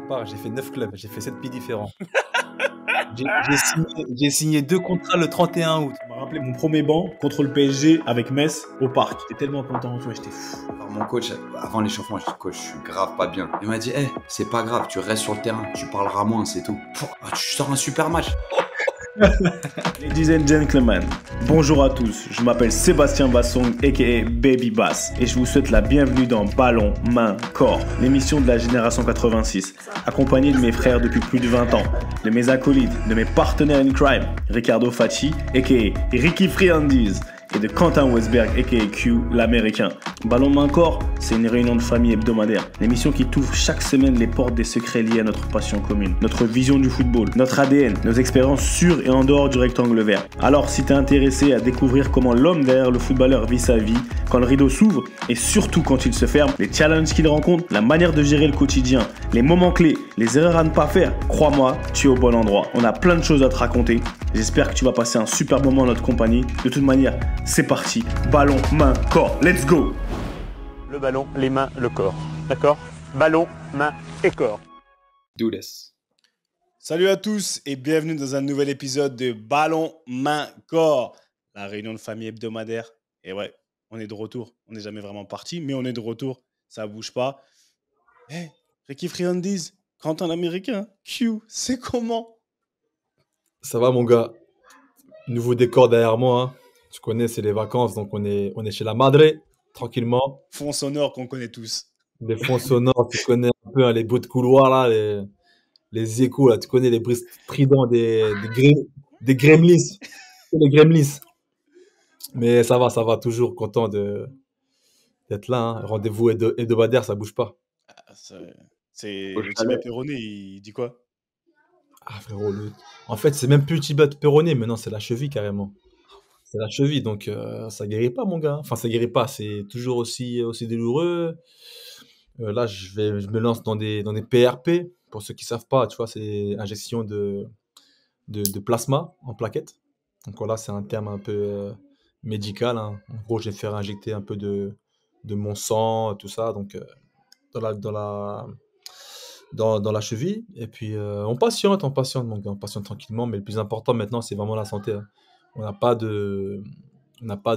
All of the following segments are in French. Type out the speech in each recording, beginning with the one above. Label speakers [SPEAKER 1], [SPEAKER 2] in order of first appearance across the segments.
[SPEAKER 1] part, j'ai fait 9 clubs, j'ai fait 7 pays différents. J'ai signé 2 contrats le 31 août.
[SPEAKER 2] Ça m'a rappelé mon premier banc contre le PSG avec Metz au parc. J'étais tellement content, tu vois, j'étais fou.
[SPEAKER 3] Alors, mon coach, avant l'échauffement, je dis coach, je suis grave pas bien. Il m'a dit, hey, c'est pas grave, tu restes sur le terrain, tu parleras moins, c'est tout. Tu sors un super match.
[SPEAKER 2] Ladies and gentlemen, bonjour à tous. Je m'appelle Sébastien Bassong, aka Baby Bass, et je vous souhaite la bienvenue dans Ballon, Main, Corps, l'émission de la génération 86, accompagné de mes frères depuis plus de 20 ans, de mes acolytes, de mes partenaires in crime, Ricardo Facci, aka Ricky Friandiz, et de Quentin Westberg, aka Q, l'américain. Ballon Main Corps, c'est une réunion de famille hebdomadaire. L'émission qui t'ouvre chaque semaine les portes des secrets liés à notre passion commune, notre vision du football, notre ADN, nos expériences sur et en dehors du rectangle vert. Alors, si t'es intéressé à découvrir comment l'homme derrière le footballeur vit sa vie, quand le rideau s'ouvre et surtout quand il se ferme, les challenges qu'il rencontre, la manière de gérer le quotidien, les moments clés, les erreurs à ne pas faire, crois-moi, tu es au bon endroit. On a plein de choses à te raconter. J'espère que tu vas passer un super moment en notre compagnie. De toute manière, c'est parti. Ballon, main, corps. Let's go!
[SPEAKER 4] Le ballon, les mains, le corps. D'accord? Ballon, main et corps.
[SPEAKER 3] Do this.
[SPEAKER 2] Salut à tous et bienvenue dans un nouvel épisode de Ballon, main, corps. La réunion de famille hebdomadaire. Et ouais, on est de retour. On n'est jamais vraiment parti, mais on est de retour. Ça bouge pas. Hey, Ricky Friandiz, Quentin l'américain, Q, c'est comment?
[SPEAKER 1] Ça va, mon gars? Nouveau décor derrière moi. Hein. Tu connais, c'est les vacances, donc on est chez la Madre, tranquillement.
[SPEAKER 2] Fond sonore qu'on connaît tous.
[SPEAKER 1] Des fonds sonores, tu connais un peu hein, les bruits de couloir, là, les échos, là, tu connais les bruits stridents des gremlins. Les gremlins. Mais ça va, toujours content d'être là. Hein. Rendez-vous hebdomadaire, ça bouge pas.
[SPEAKER 2] Ah, c'est
[SPEAKER 3] Au
[SPEAKER 2] le
[SPEAKER 3] chalet.
[SPEAKER 2] Tibet Perronnet, il dit quoi?
[SPEAKER 1] Ah, frérot, en fait, c'est même plus le tibet péroné, mais non, c'est la cheville carrément. C'est la cheville, donc ça guérit pas, mon gars. Enfin, ça guérit pas, c'est toujours aussi douloureux. Là, je me lance dans des PRP. Pour ceux qui savent pas, tu vois, c'est injection de plasma en plaquettes. Donc voilà, c'est un terme un peu médical. Hein. En gros, je vais faire injecter un peu de mon sang, tout ça, donc dans la cheville. Et puis, on patiente, mon gars, on patiente tranquillement. Mais le plus important maintenant, c'est vraiment la santé. Hein. On n'a pas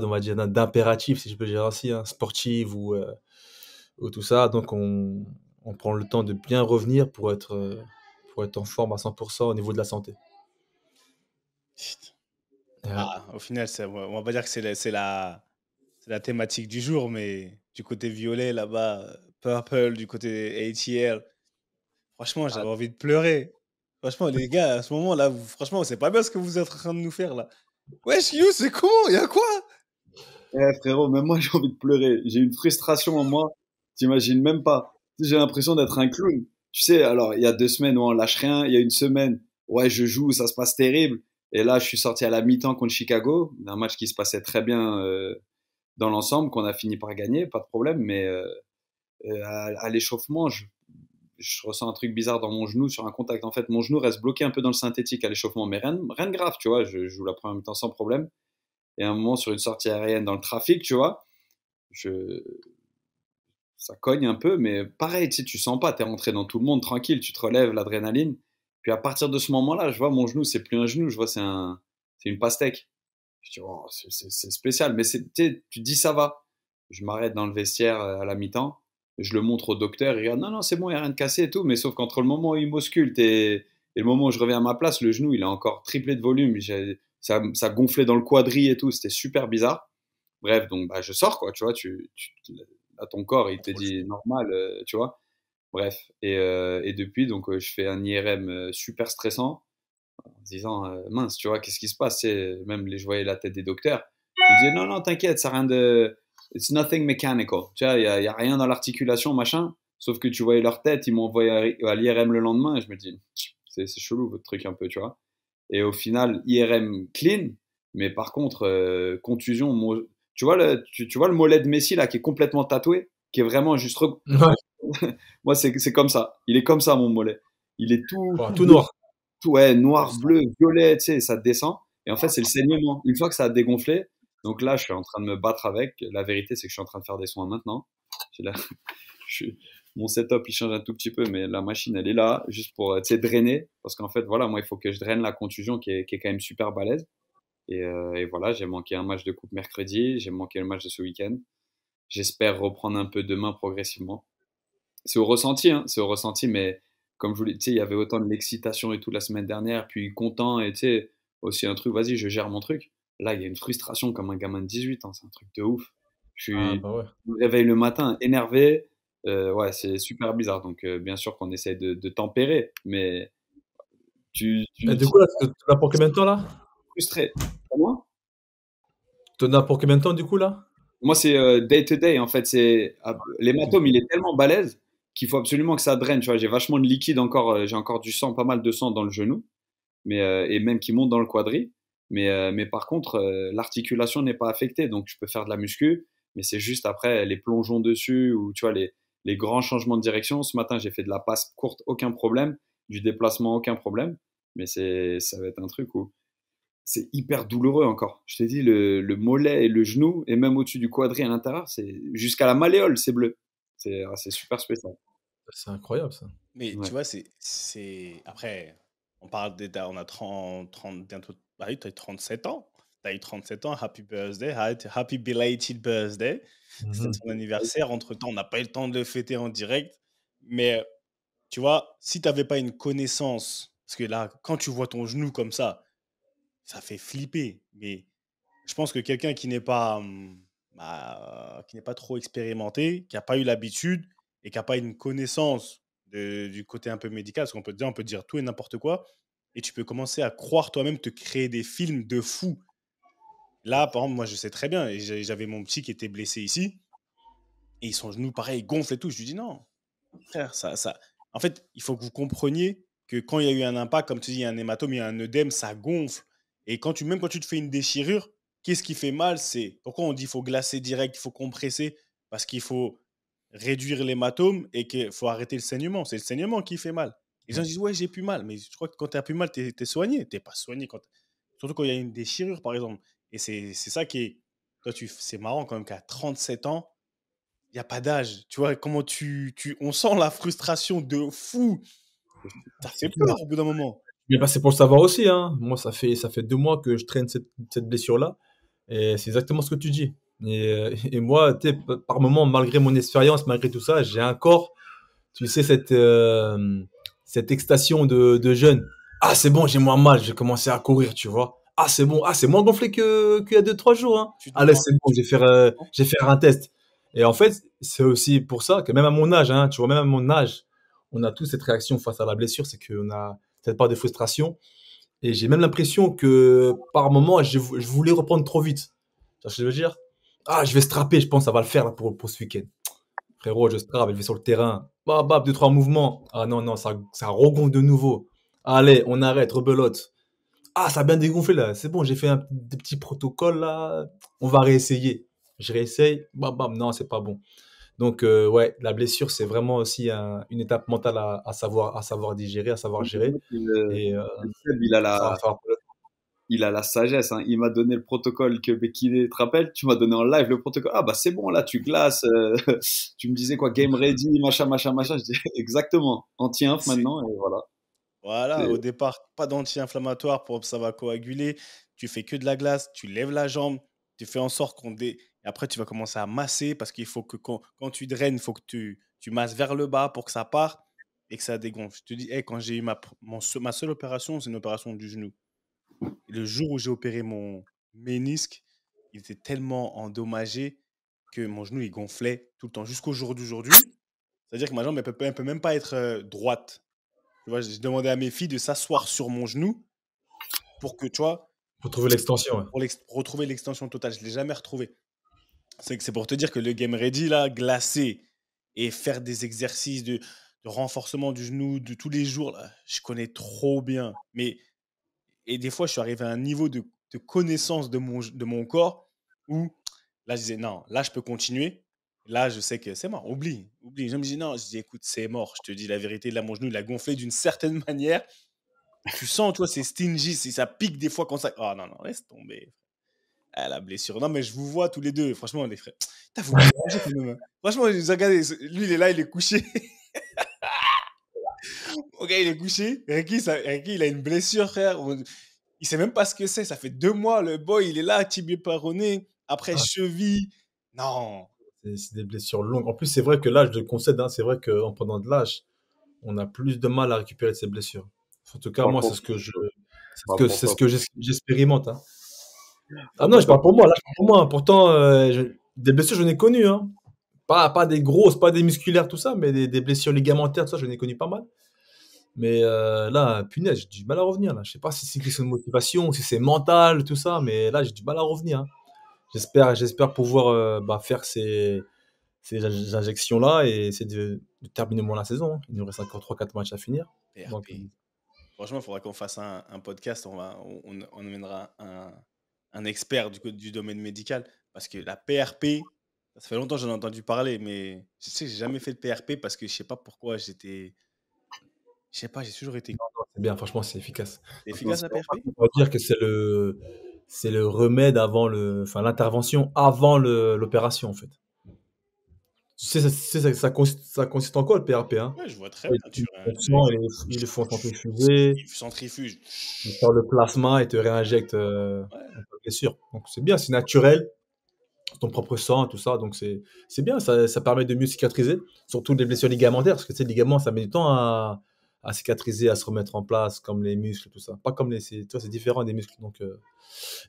[SPEAKER 1] on va dire, d'impératif, si je peux dire ainsi, hein, sportive ou tout ça. Donc, on prend le temps de bien revenir pour être en forme à 100% au niveau de la santé. Ouais.
[SPEAKER 2] Ah, au final, on va pas dire que c'est la thématique du jour, mais du côté violet là-bas, purple, du côté ATL, franchement, j'avais envie de pleurer. Franchement, les gars, à ce moment-là, franchement, c'est pas bien ce que vous êtes en train de nous faire là. Wesh, you, c'est comment? Y'a quoi?
[SPEAKER 5] Frérot, même moi j'ai envie de pleurer. J'ai une frustration en moi, t'imagines même pas. J'ai l'impression d'être un clown. Tu sais, alors il y a 2 semaines, ouais, on lâche rien. Il y a une semaine, ouais, je joue, ça se passe terrible. Et là, je suis sorti à la mi-temps contre Chicago, un match qui se passait très bien dans l'ensemble, qu'on a fini par gagner, pas de problème. Mais à l'échauffement, je ressens un truc bizarre dans mon genou sur un contact. En fait, mon genou reste bloqué un peu dans le synthétique à l'échauffement, mais rien de grave, tu vois. Je joue la première mi-temps sans problème. Et à un moment, sur une sortie aérienne dans le trafic, tu vois, je... ça cogne un peu, mais pareil, tu sais, tu sens pas, t'es rentré dans tout le monde tranquille, tu te relèves, l'adrénaline. Puis à partir de ce moment-là, je vois mon genou, c'est plus un genou, je vois c'est une pastèque. Je dis, oh, c'est spécial, mais tu te dis ça va. Je m'arrête dans le vestiaire à la mi-temps, je le montre au docteur, il regarde, non, non, c'est bon, il n'y a rien de cassé et tout, mais sauf qu'entre le moment où il m'ausculte et le moment où je reviens à ma place, le genou, il a encore triplé de volume. Ça gonflait dans le quadri et tout, c'était super bizarre. Bref, donc bah, je sors, quoi, tu vois, là, ton corps, il te dit normal, tu vois. Bref, et depuis, donc je fais un IRM super stressant, en se disant, mince, tu vois, qu'est-ce qui se passe? Même je voyais la tête des docteurs, ils me disaient, non, non, t'inquiète, ça rien de... It's nothing mechanical, tu vois, il y a rien dans l'articulation, machin, sauf que tu voyais leur tête, ils m'ont envoyé à l'IRM le lendemain, et je me dis, c'est chelou votre truc un peu, tu vois. Et au final, IRM clean, mais par contre, contusion, tu vois tu vois le mollet de Messi là qui est complètement tatoué, qui est vraiment juste.
[SPEAKER 1] Ouais.
[SPEAKER 5] Moi, c'est comme ça. Il est comme ça, mon mollet. Il est
[SPEAKER 1] Tout noir.
[SPEAKER 5] tout ouais, noir, bleu, violet, tu sais, ça descend. Et en fait, c'est le saignement. Une fois que ça a dégonflé, donc là, je suis en train de me battre avec. La vérité, c'est que je suis en train de faire des soins maintenant. J'ai la- je suis- mon setup, il change un tout petit peu, mais la machine, elle est là, juste pour, tu sais, drainer. Parce qu'en fait, voilà, moi, il faut que je draine la contusion qui est quand même super balèze. Et voilà, j'ai manqué un match de coupe mercredi, j'ai manqué le match de ce week-end. J'espère reprendre un peu demain progressivement. C'est au ressenti, hein, c'est au ressenti, mais comme je vous l'ai dit, tu sais, il y avait autant de l'excitation et tout la semaine dernière, puis content, et tu sais, aussi un truc, vas-y, je gère mon truc. Là, il y a une frustration comme un gamin de 18 ans, c'est un truc de ouf.
[SPEAKER 1] Ah bah ouais.
[SPEAKER 5] Je me réveille le matin énervé, ouais, c'est super bizarre. Donc, bien sûr qu'on essaye de tempérer, mais
[SPEAKER 1] Et
[SPEAKER 5] tu
[SPEAKER 1] du
[SPEAKER 5] te
[SPEAKER 1] coup, là, tu en as pour combien de temps, là?
[SPEAKER 5] frustré. Moi,
[SPEAKER 1] Tu en as pour combien de temps, du coup, là?
[SPEAKER 5] moi c'est day to day, en fait. L'hématome, il est tellement balèze qu'il faut absolument que ça draine. Tu vois, j'ai vachement de liquide encore, j'ai encore du sang, pas mal de sang dans le genou, et même qui monte dans le quadri. Mais par contre, l'articulation n'est pas affectée, donc je peux faire de la muscu, mais c'est juste après les plongeons dessus ou tu vois les grands changements de direction. Ce matin, j'ai fait de la passe courte, aucun problème, du déplacement, aucun problème, mais ça va être un truc où c'est hyper douloureux encore. Je t'ai dit, le mollet et le genou, et même au-dessus du quadri à l'intérieur, c'est jusqu'à la malléole, c'est bleu. C'est super spécial.
[SPEAKER 1] C'est incroyable, ça.
[SPEAKER 6] Mais tu
[SPEAKER 5] Ouais.
[SPEAKER 6] vois, après, on parle on a 30 bientôt. Bah oui, tu as 37 ans. Tu as eu 37 ans, happy birthday, happy belated birthday. C'était
[SPEAKER 1] Mhm.
[SPEAKER 6] ton anniversaire. Entre-temps, on n'a pas eu le temps de le fêter en direct. Mais tu vois, si tu n'avais pas une connaissance, parce que là, quand tu vois ton genou comme ça fait flipper. Mais je pense que quelqu'un qui n'est pas trop expérimenté, qui n'a pas eu l'habitude et qui n'a pas une connaissance du côté un peu médical, parce on peut dire tout et n'importe quoi, et tu peux commencer à croire toi-même, te créer des films de fou. Là, par exemple, moi, je sais très bien, et j'avais mon petit qui était blessé ici, et son genou, pareil, gonfle et tout. Je lui dis non, frère, ça. En fait, il faut que vous compreniez que quand il y a eu un impact, comme tu dis, il y a un hématome, il y a un œdème, ça gonfle. Et même quand tu te fais une déchirure, qu'est-ce qui fait mal? C'est pourquoi on dit qu'il faut glacer direct, il faut compresser, parce qu'il faut réduire l'hématome et qu'il faut arrêter le saignement. C'est le saignement qui fait mal. Les gens disent ouais, j'ai plus mal, mais je crois que quand tu as plus mal, tu es soigné. Tu n'es pas soigné surtout quand il y a une déchirure, par exemple. Et c'est ça qui est. Toi, c'est marrant quand même qu'à 37 ans, il n'y a pas d'âge. Tu vois, comment on sent la frustration de fou. Ça
[SPEAKER 1] C'est
[SPEAKER 6] fait
[SPEAKER 1] clair.
[SPEAKER 6] peur au bout d'un moment.
[SPEAKER 1] Mais bah, c'est pour le savoir aussi, hein. Moi, ça fait 2 mois que je traîne cette blessure-là. Et c'est exactement ce que tu dis. Et moi, tu sais, par moment, malgré mon expérience, malgré tout ça, j'ai encore, tu sais, cette excitation de jeune. Ah, c'est bon, j'ai moins mal, j'ai commencé à courir, tu vois. Ah, c'est bon, ah, c'est moins gonflé qu'il y a 2, 3 jours, hein.
[SPEAKER 6] Tu te
[SPEAKER 1] Allez,
[SPEAKER 6] prends
[SPEAKER 1] c'est bon, je vais faire un test. Et en fait, c'est aussi pour ça que même à mon âge, hein, tu vois, même à mon âge, on a tous cette réaction face à la blessure, c'est qu'on a cette part de frustration. Et j'ai même l'impression que par moment, je voulais reprendre trop vite. Tu vois ce que je veux dire? Ah, je vais strapper, je pense que ça va le faire là, pour ce week-end. Frérot, je strappe, je vais sur le terrain. Bam, bam, 2, 3 mouvements. Ah non, non, ça regonfle de nouveau. Allez, on arrête, rebelote. Ah, ça a bien dégonflé là. C'est bon, j'ai fait des petits protocoles là. On va réessayer. Je réessaye. Bam, bam, non, c'est pas bon. Donc, ouais, la blessure, c'est vraiment aussi une étape mentale à savoir digérer, à savoir gérer. Et
[SPEAKER 5] Seb,
[SPEAKER 1] ça va faire.
[SPEAKER 5] il a la sagesse, hein. Il m'a donné le protocole que Bekele te rappelle. Tu m'as donné en live le protocole. Ah, bah, c'est bon, là, tu glaces. Tu me disais quoi, game ready, machin, machin, machin. Je dis, exactement. Anti-inf
[SPEAKER 6] C'est-
[SPEAKER 5] maintenant, et voilà.
[SPEAKER 6] Voilà,
[SPEAKER 5] C'est-
[SPEAKER 6] au départ, pas d'anti-inflammatoire pour ça va coaguler. Tu fais que de la glace, tu lèves la jambe, tu fais en sorte et après, tu vas commencer à masser parce qu'il faut que quand tu draines, il faut que tu masses vers le bas pour que ça parte et que ça dégonfle. Je te dis, hey, quand j'ai eu ma seule opération, c'est une opération du genou. Et le jour où j'ai opéré mon ménisque, il était tellement endommagé que mon genou, il gonflait tout le temps. Jusqu'au jour d'aujourd'hui, c'est-à-dire que ma jambe, elle peut même pas être droite. Tu vois, j'ai demandé à mes filles de s'asseoir sur mon genou pour que, tu vois,
[SPEAKER 1] Faut trouver l'extension. Ouais.
[SPEAKER 6] pour retrouver l'extension totale. Je ne l'ai jamais retrouvé. C'est pour te dire que le Game Ready, là, glacé et faire des exercices de renforcement du genou de tous les jours, là, je connais trop bien. Et des fois, je suis arrivé à un niveau de connaissance de mon corps où là, je disais, non, là, je peux continuer. Là, je sais que c'est mort. Oublie, oublie. Je me dis, non, je dis, écoute, c'est mort. Je te dis la vérité. Là, mon genou, il a gonflé d'une certaine manière. Tu sens, tu vois, c'est stingy, ça pique des fois quand ça. Oh non, non, laisse tomber. Ah, la blessure. Non, mais je vous vois tous les deux. Franchement, les frères. Putain, vous me dérangez quand même, hein. Franchement, regardez, lui, il est là, il est couché. Ok, il est couché. Ricky, il a une blessure, frère. Il sait même pas ce que c'est. Ça fait 2 mois, le boy, il est là, tibia péroné. Après,
[SPEAKER 1] Ah,
[SPEAKER 6] cheville. Non.
[SPEAKER 1] c'est des blessures longues. En plus, c'est vrai que l'âge, je le concède, hein, c'est vrai qu'en pendant de l'âge, on a plus de mal à récupérer de ces blessures. En tout cas,
[SPEAKER 3] Parle
[SPEAKER 1] moi,
[SPEAKER 3] pour, parle pour
[SPEAKER 1] c'est ce
[SPEAKER 3] toi.
[SPEAKER 1] que j'expérimente, hein. Ah
[SPEAKER 5] Ah
[SPEAKER 1] non,
[SPEAKER 5] bah,
[SPEAKER 1] je parle pour moi, là, je parle pour moi, hein. Pourtant, des blessures, j'en ai connues, hein. Pas des grosses, pas des musculaires, tout ça, mais des blessures ligamentaires, tout ça, j'en ai connu pas mal. Mais là, punaise, j'ai du mal à revenir, là. Je sais pas si c'est une question de motivation, si c'est mental, tout ça, mais là, j'ai du mal à revenir, hein. J'espère pouvoir faire ces injections-là et essayer de terminer au moins la saison, hein. Il nous reste encore 3-4 matchs à finir. Donc,
[SPEAKER 6] PRP. Franchement, il faudra qu'on fasse un podcast. On amènera un expert du domaine médical. Parce que la PRP, ça fait longtemps que j'en ai entendu parler, mais je sais que j'ai jamais fait de PRP parce que je sais pas pourquoi j'étais. Je sais pas, j'ai toujours été.
[SPEAKER 1] c'est bien, franchement, c'est efficace.
[SPEAKER 6] C'est efficace la PRP?
[SPEAKER 1] On va dire que c'est le remède avant enfin, l'intervention avant l'opération, en fait. Tu sais, ça consiste en quoi, le PRP, hein?
[SPEAKER 6] Ouais, je vois très
[SPEAKER 1] Ils
[SPEAKER 6] bien.
[SPEAKER 1] prennent ton sang, ils le font centrifuger,
[SPEAKER 6] Centrifuge.
[SPEAKER 1] ils sortent le plasma et te réinjectent
[SPEAKER 6] Ouais.
[SPEAKER 1] ta blessure. Donc, c'est bien, c'est naturel, ton propre sang, tout ça. Donc, c'est bien, ça permet de mieux cicatriser, surtout les blessures ligamentaires, parce que tu sais, les ligaments, ça met du temps à cicatriser, à se remettre en place, comme les muscles, tout ça. Pas comme tu vois, c'est différent des muscles. Donc,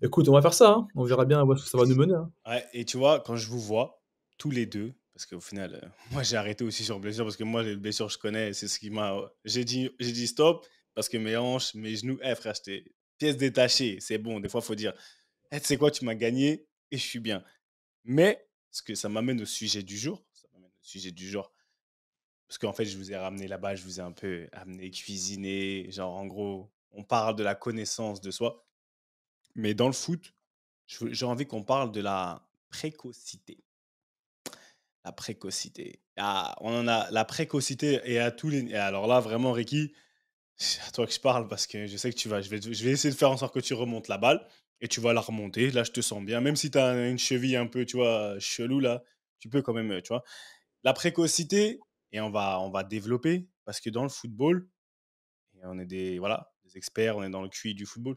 [SPEAKER 1] écoute, on va faire ça, hein. On verra bien où est-ce que ça va nous mener, hein.
[SPEAKER 6] Ouais, et tu vois, quand je vous vois, tous les deux, parce qu'au final, moi j'ai arrêté aussi sur blessure, parce que moi les blessures je connais, c'est ce qui m'a. J'ai dit stop, parce que mes hanches, mes genoux, frère, j'étais pièce détachée, c'est bon, des fois faut dire, tu sais quoi, tu m'as gagné et je suis bien. Mais, ce que ça m'amène au sujet du jour, parce qu'en fait, je vous ai ramené là-bas, je vous ai un peu amené cuisiner, genre en gros, on parle de la connaissance de soi, mais dans le foot, j'ai envie qu'on parle de la précocité. La précocité. Ah, on en a la précocité et à tous les. Et alors là, vraiment, Ricky, c'est à toi que je parle parce que je sais que tu vas. Je vais essayer de faire en sorte que tu remontes la balle et tu vas la remonter. Là, je te sens bien. Même si tu as une cheville un peu, tu vois, chelou, là, tu peux quand même, tu vois. La précocité, et on va développer parce que dans le football, et on est des experts, on est dans le QI du football.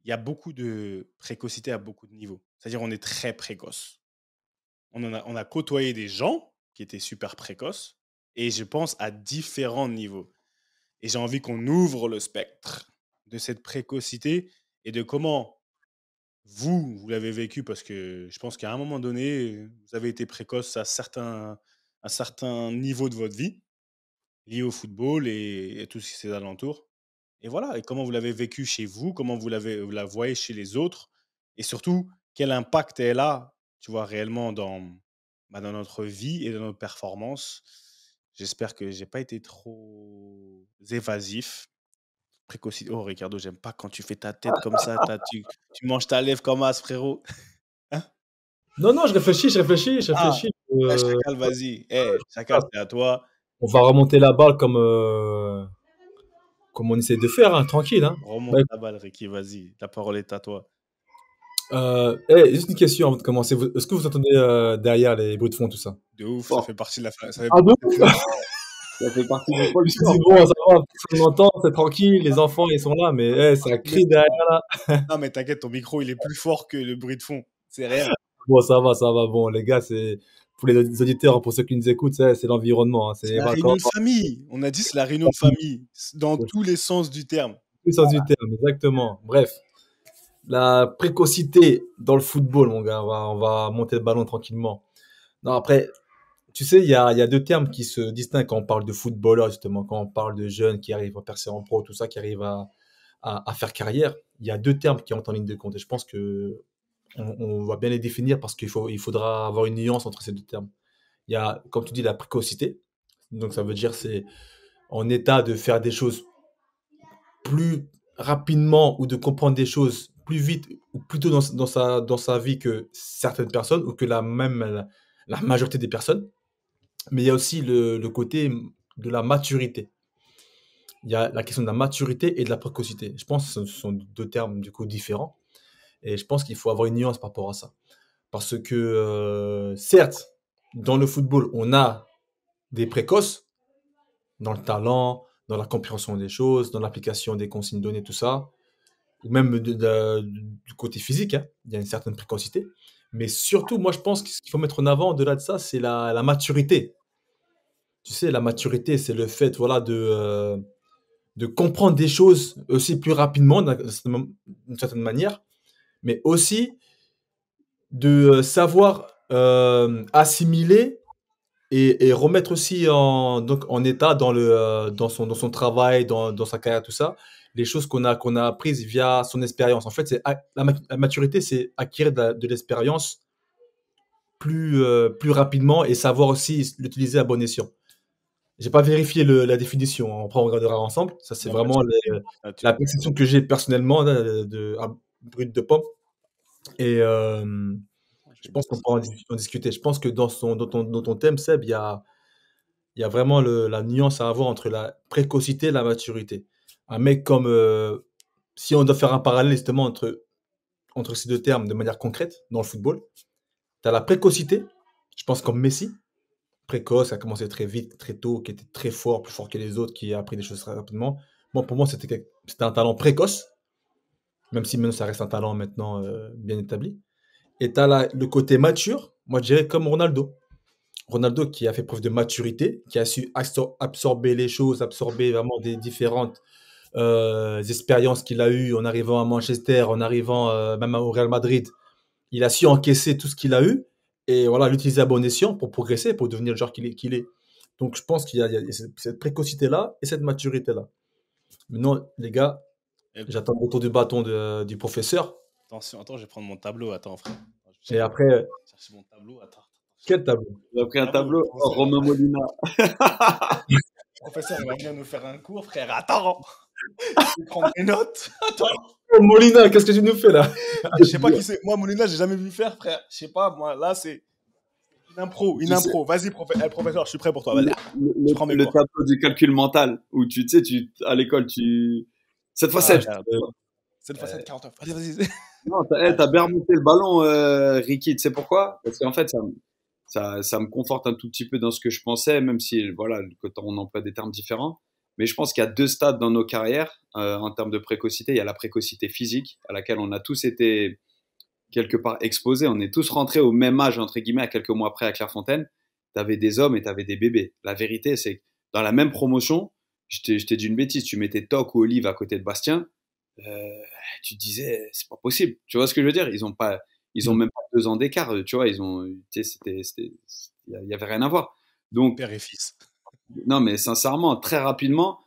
[SPEAKER 6] Il y a beaucoup de précocité à beaucoup de niveaux. C'est-à-dire, on est très précoce. On a côtoyé des gens qui étaient super précoces et je pense à différents niveaux. Et j'ai envie qu'on ouvre le spectre de cette précocité et de comment vous l'avez vécu parce que je pense qu'à un moment donné, vous avez été précoce à certains niveaux de votre vie liés au football et tout ce qui s'est alentour. Et voilà, et comment vous l'avez vécu chez vous, comment vous la voyez chez les autres, et surtout, quel impact elle a, tu vois, réellement dans notre vie et dans notre performance. J'espère que j'ai pas été trop évasif. Précocité. Oh, Ricardo, j'aime pas quand tu fais ta tête comme ça, tu manges ta lèvre comme as, frérot. Hein?
[SPEAKER 1] Non, non, je réfléchis, je réfléchis, je
[SPEAKER 6] Ah,
[SPEAKER 1] réfléchis.
[SPEAKER 6] Chacal, vas-y. Chacal, c'est à toi.
[SPEAKER 1] On va remonter la balle comme on essaie de faire, hein, tranquille, hein.
[SPEAKER 6] Remonte la balle, Ricky, vas-y. La parole est à toi.
[SPEAKER 1] Juste une question avant de commencer. Est-ce que vous entendez derrière les bruits de fond, tout ça?
[SPEAKER 6] De ouf, ça
[SPEAKER 5] Fort.
[SPEAKER 6] fait partie de la fin. Ça fait
[SPEAKER 1] Ah bon?
[SPEAKER 5] Ça fait partie du
[SPEAKER 1] Je me
[SPEAKER 5] folklore.
[SPEAKER 1] suis dit, bon, ça va, personne n'entend, c'est tranquille, les enfants, ils sont là, mais ça crie derrière là.
[SPEAKER 6] Non, mais t'inquiète, ton micro, il est plus fort que le bruit de fond. C'est rien.
[SPEAKER 1] Bon, ça va, ça va. Bon, les gars, c'est pour les auditeurs, pour ceux qui nous écoutent, c'est l'environnement, hein, c'est
[SPEAKER 6] C'est
[SPEAKER 1] les
[SPEAKER 6] la réunion
[SPEAKER 1] vacances,
[SPEAKER 6] de famille. On a dit c'est la réunion de famille, dans tous les sens du terme.
[SPEAKER 1] tout sens du terme, exactement. Bref, la précocité dans le football, mon gars, on va monter le ballon tranquillement. Non, après, tu sais, il y a deux termes qui se distinguent quand on parle de footballeur, justement, quand on parle de jeunes qui arrivent à percer en pro, tout ça, qui arrivent à faire carrière. Il y a deux termes qui entrent en ligne de compte. Et je pense que on va bien les définir parce il faudra avoir une nuance entre ces deux termes. Il y a, comme tu dis, la précocité. Donc, ça veut dire c'est en état de faire des choses plus rapidement ou de comprendre des choses plus vite ou plus tôt dans sa vie que certaines personnes ou que la majorité des personnes. Mais il y a aussi le côté de la maturité. Il y a la question de la maturité et de la précocité. Je pense que ce sont deux termes du coup différents. Et je pense qu'il faut avoir une nuance par rapport à ça. Parce que, certes, dans le football, on a des précoces, dans le talent, dans la compréhension des choses, dans l'application des consignes données, tout ça, ou même du côté physique, hein, il y a une certaine précocité. Mais surtout, moi, je pense que ce qu'il faut mettre en avant, au-delà de ça, c'est la maturité. Tu sais, la maturité, c'est le fait, voilà, de comprendre des choses aussi plus rapidement, d'une certaine manière, mais aussi de savoir assimiler et remettre aussi donc en état dans son travail, dans sa carrière, tout ça, les choses qu'on a apprises via son expérience. En fait, la maturité, c'est acquérir de l'expérience plus rapidement et savoir aussi l'utiliser à bon escient. J'ai pas vérifié la définition, hein. Après, on regardera ensemble. Ça, c'est
[SPEAKER 6] Non, pas de
[SPEAKER 1] vraiment
[SPEAKER 6] souci.
[SPEAKER 1] la perception que j'ai personnellement là, à brut de pomme. Et je pense qu'on peut en discuter. Je pense que dans ton thème, Seb, il y a vraiment la nuance à avoir entre la précocité et la maturité. Un mec comme, si on doit faire un parallèle justement entre ces deux termes de manière concrète dans le football, tu as la précocité, je pense comme Messi, précoce, a commencé très vite, très tôt, qui était très fort, plus fort que les autres, qui a appris des choses très rapidement. Moi, pour moi, c'était un talent précoce, même si maintenant ça reste un talent maintenant bien établi. Et tu as le côté mature, moi je dirais comme Ronaldo. Ronaldo qui a fait preuve de maturité, qui a su absorber les choses, absorber vraiment des différentes expériences qu'il a eues en arrivant à Manchester, en arrivant même au Real Madrid. Il a su encaisser tout ce qu'il a eu et voilà, l'utiliser à bon escient pour progresser, pour devenir le joueur qu'il est. Donc je pense qu'il y a cette précocité-là et cette maturité-là. Maintenant, les gars, j'attends le retour du bâton du professeur.
[SPEAKER 6] Attention, attends, je vais prendre mon tableau. Attends, frère.
[SPEAKER 1] Et après,
[SPEAKER 6] Chercher mon tableau. Attends.
[SPEAKER 1] quel tableau?
[SPEAKER 5] J'ai pris un tableau. Oh, Romain Molina.
[SPEAKER 6] Le professeur, il va venir nous faire un cours, frère. Attends. Je vais prendre des notes. Attends.
[SPEAKER 1] Oh, Molina, qu'est-ce que tu nous fais là?
[SPEAKER 6] Je sais pas qui c'est. Moi, Molina, j'ai jamais vu faire, frère. Je sais pas, moi, là, c'est une impro. Vas-y, professeur, je suis prêt pour toi. Vas-y. Je prends mes
[SPEAKER 5] Le
[SPEAKER 6] cours.
[SPEAKER 5] tableau du calcul mental où tu sais, à l'école, cette fois, c'est.
[SPEAKER 6] Cette fois, c'est 49. Vas-y.
[SPEAKER 5] Non, t'as bien remonté le ballon, Ricky. Tu sais pourquoi? Parce qu'en fait, ça me conforte un tout petit peu dans ce que je pensais, même si, voilà, quand on emploie des termes différents. Mais je pense qu'il y a deux stades dans nos carrières en termes de précocité. Il y a la précocité physique, à laquelle on a tous été quelque part exposés. On est tous rentrés au même âge, entre guillemets, à quelques mois après à Clairefontaine. T'avais des hommes et t'avais des bébés. La vérité, c'est que dans la même promotion, je t'ai dit une bêtise, tu mettais Toc ou Olive à côté de Bastien, tu te disais, c'est pas possible. Tu vois ce que je veux dire? Ils ont même pas 2 ans d'écart, tu vois, tu sais, il y avait rien à voir. Donc,
[SPEAKER 6] père et fils.
[SPEAKER 5] non, mais sincèrement, très rapidement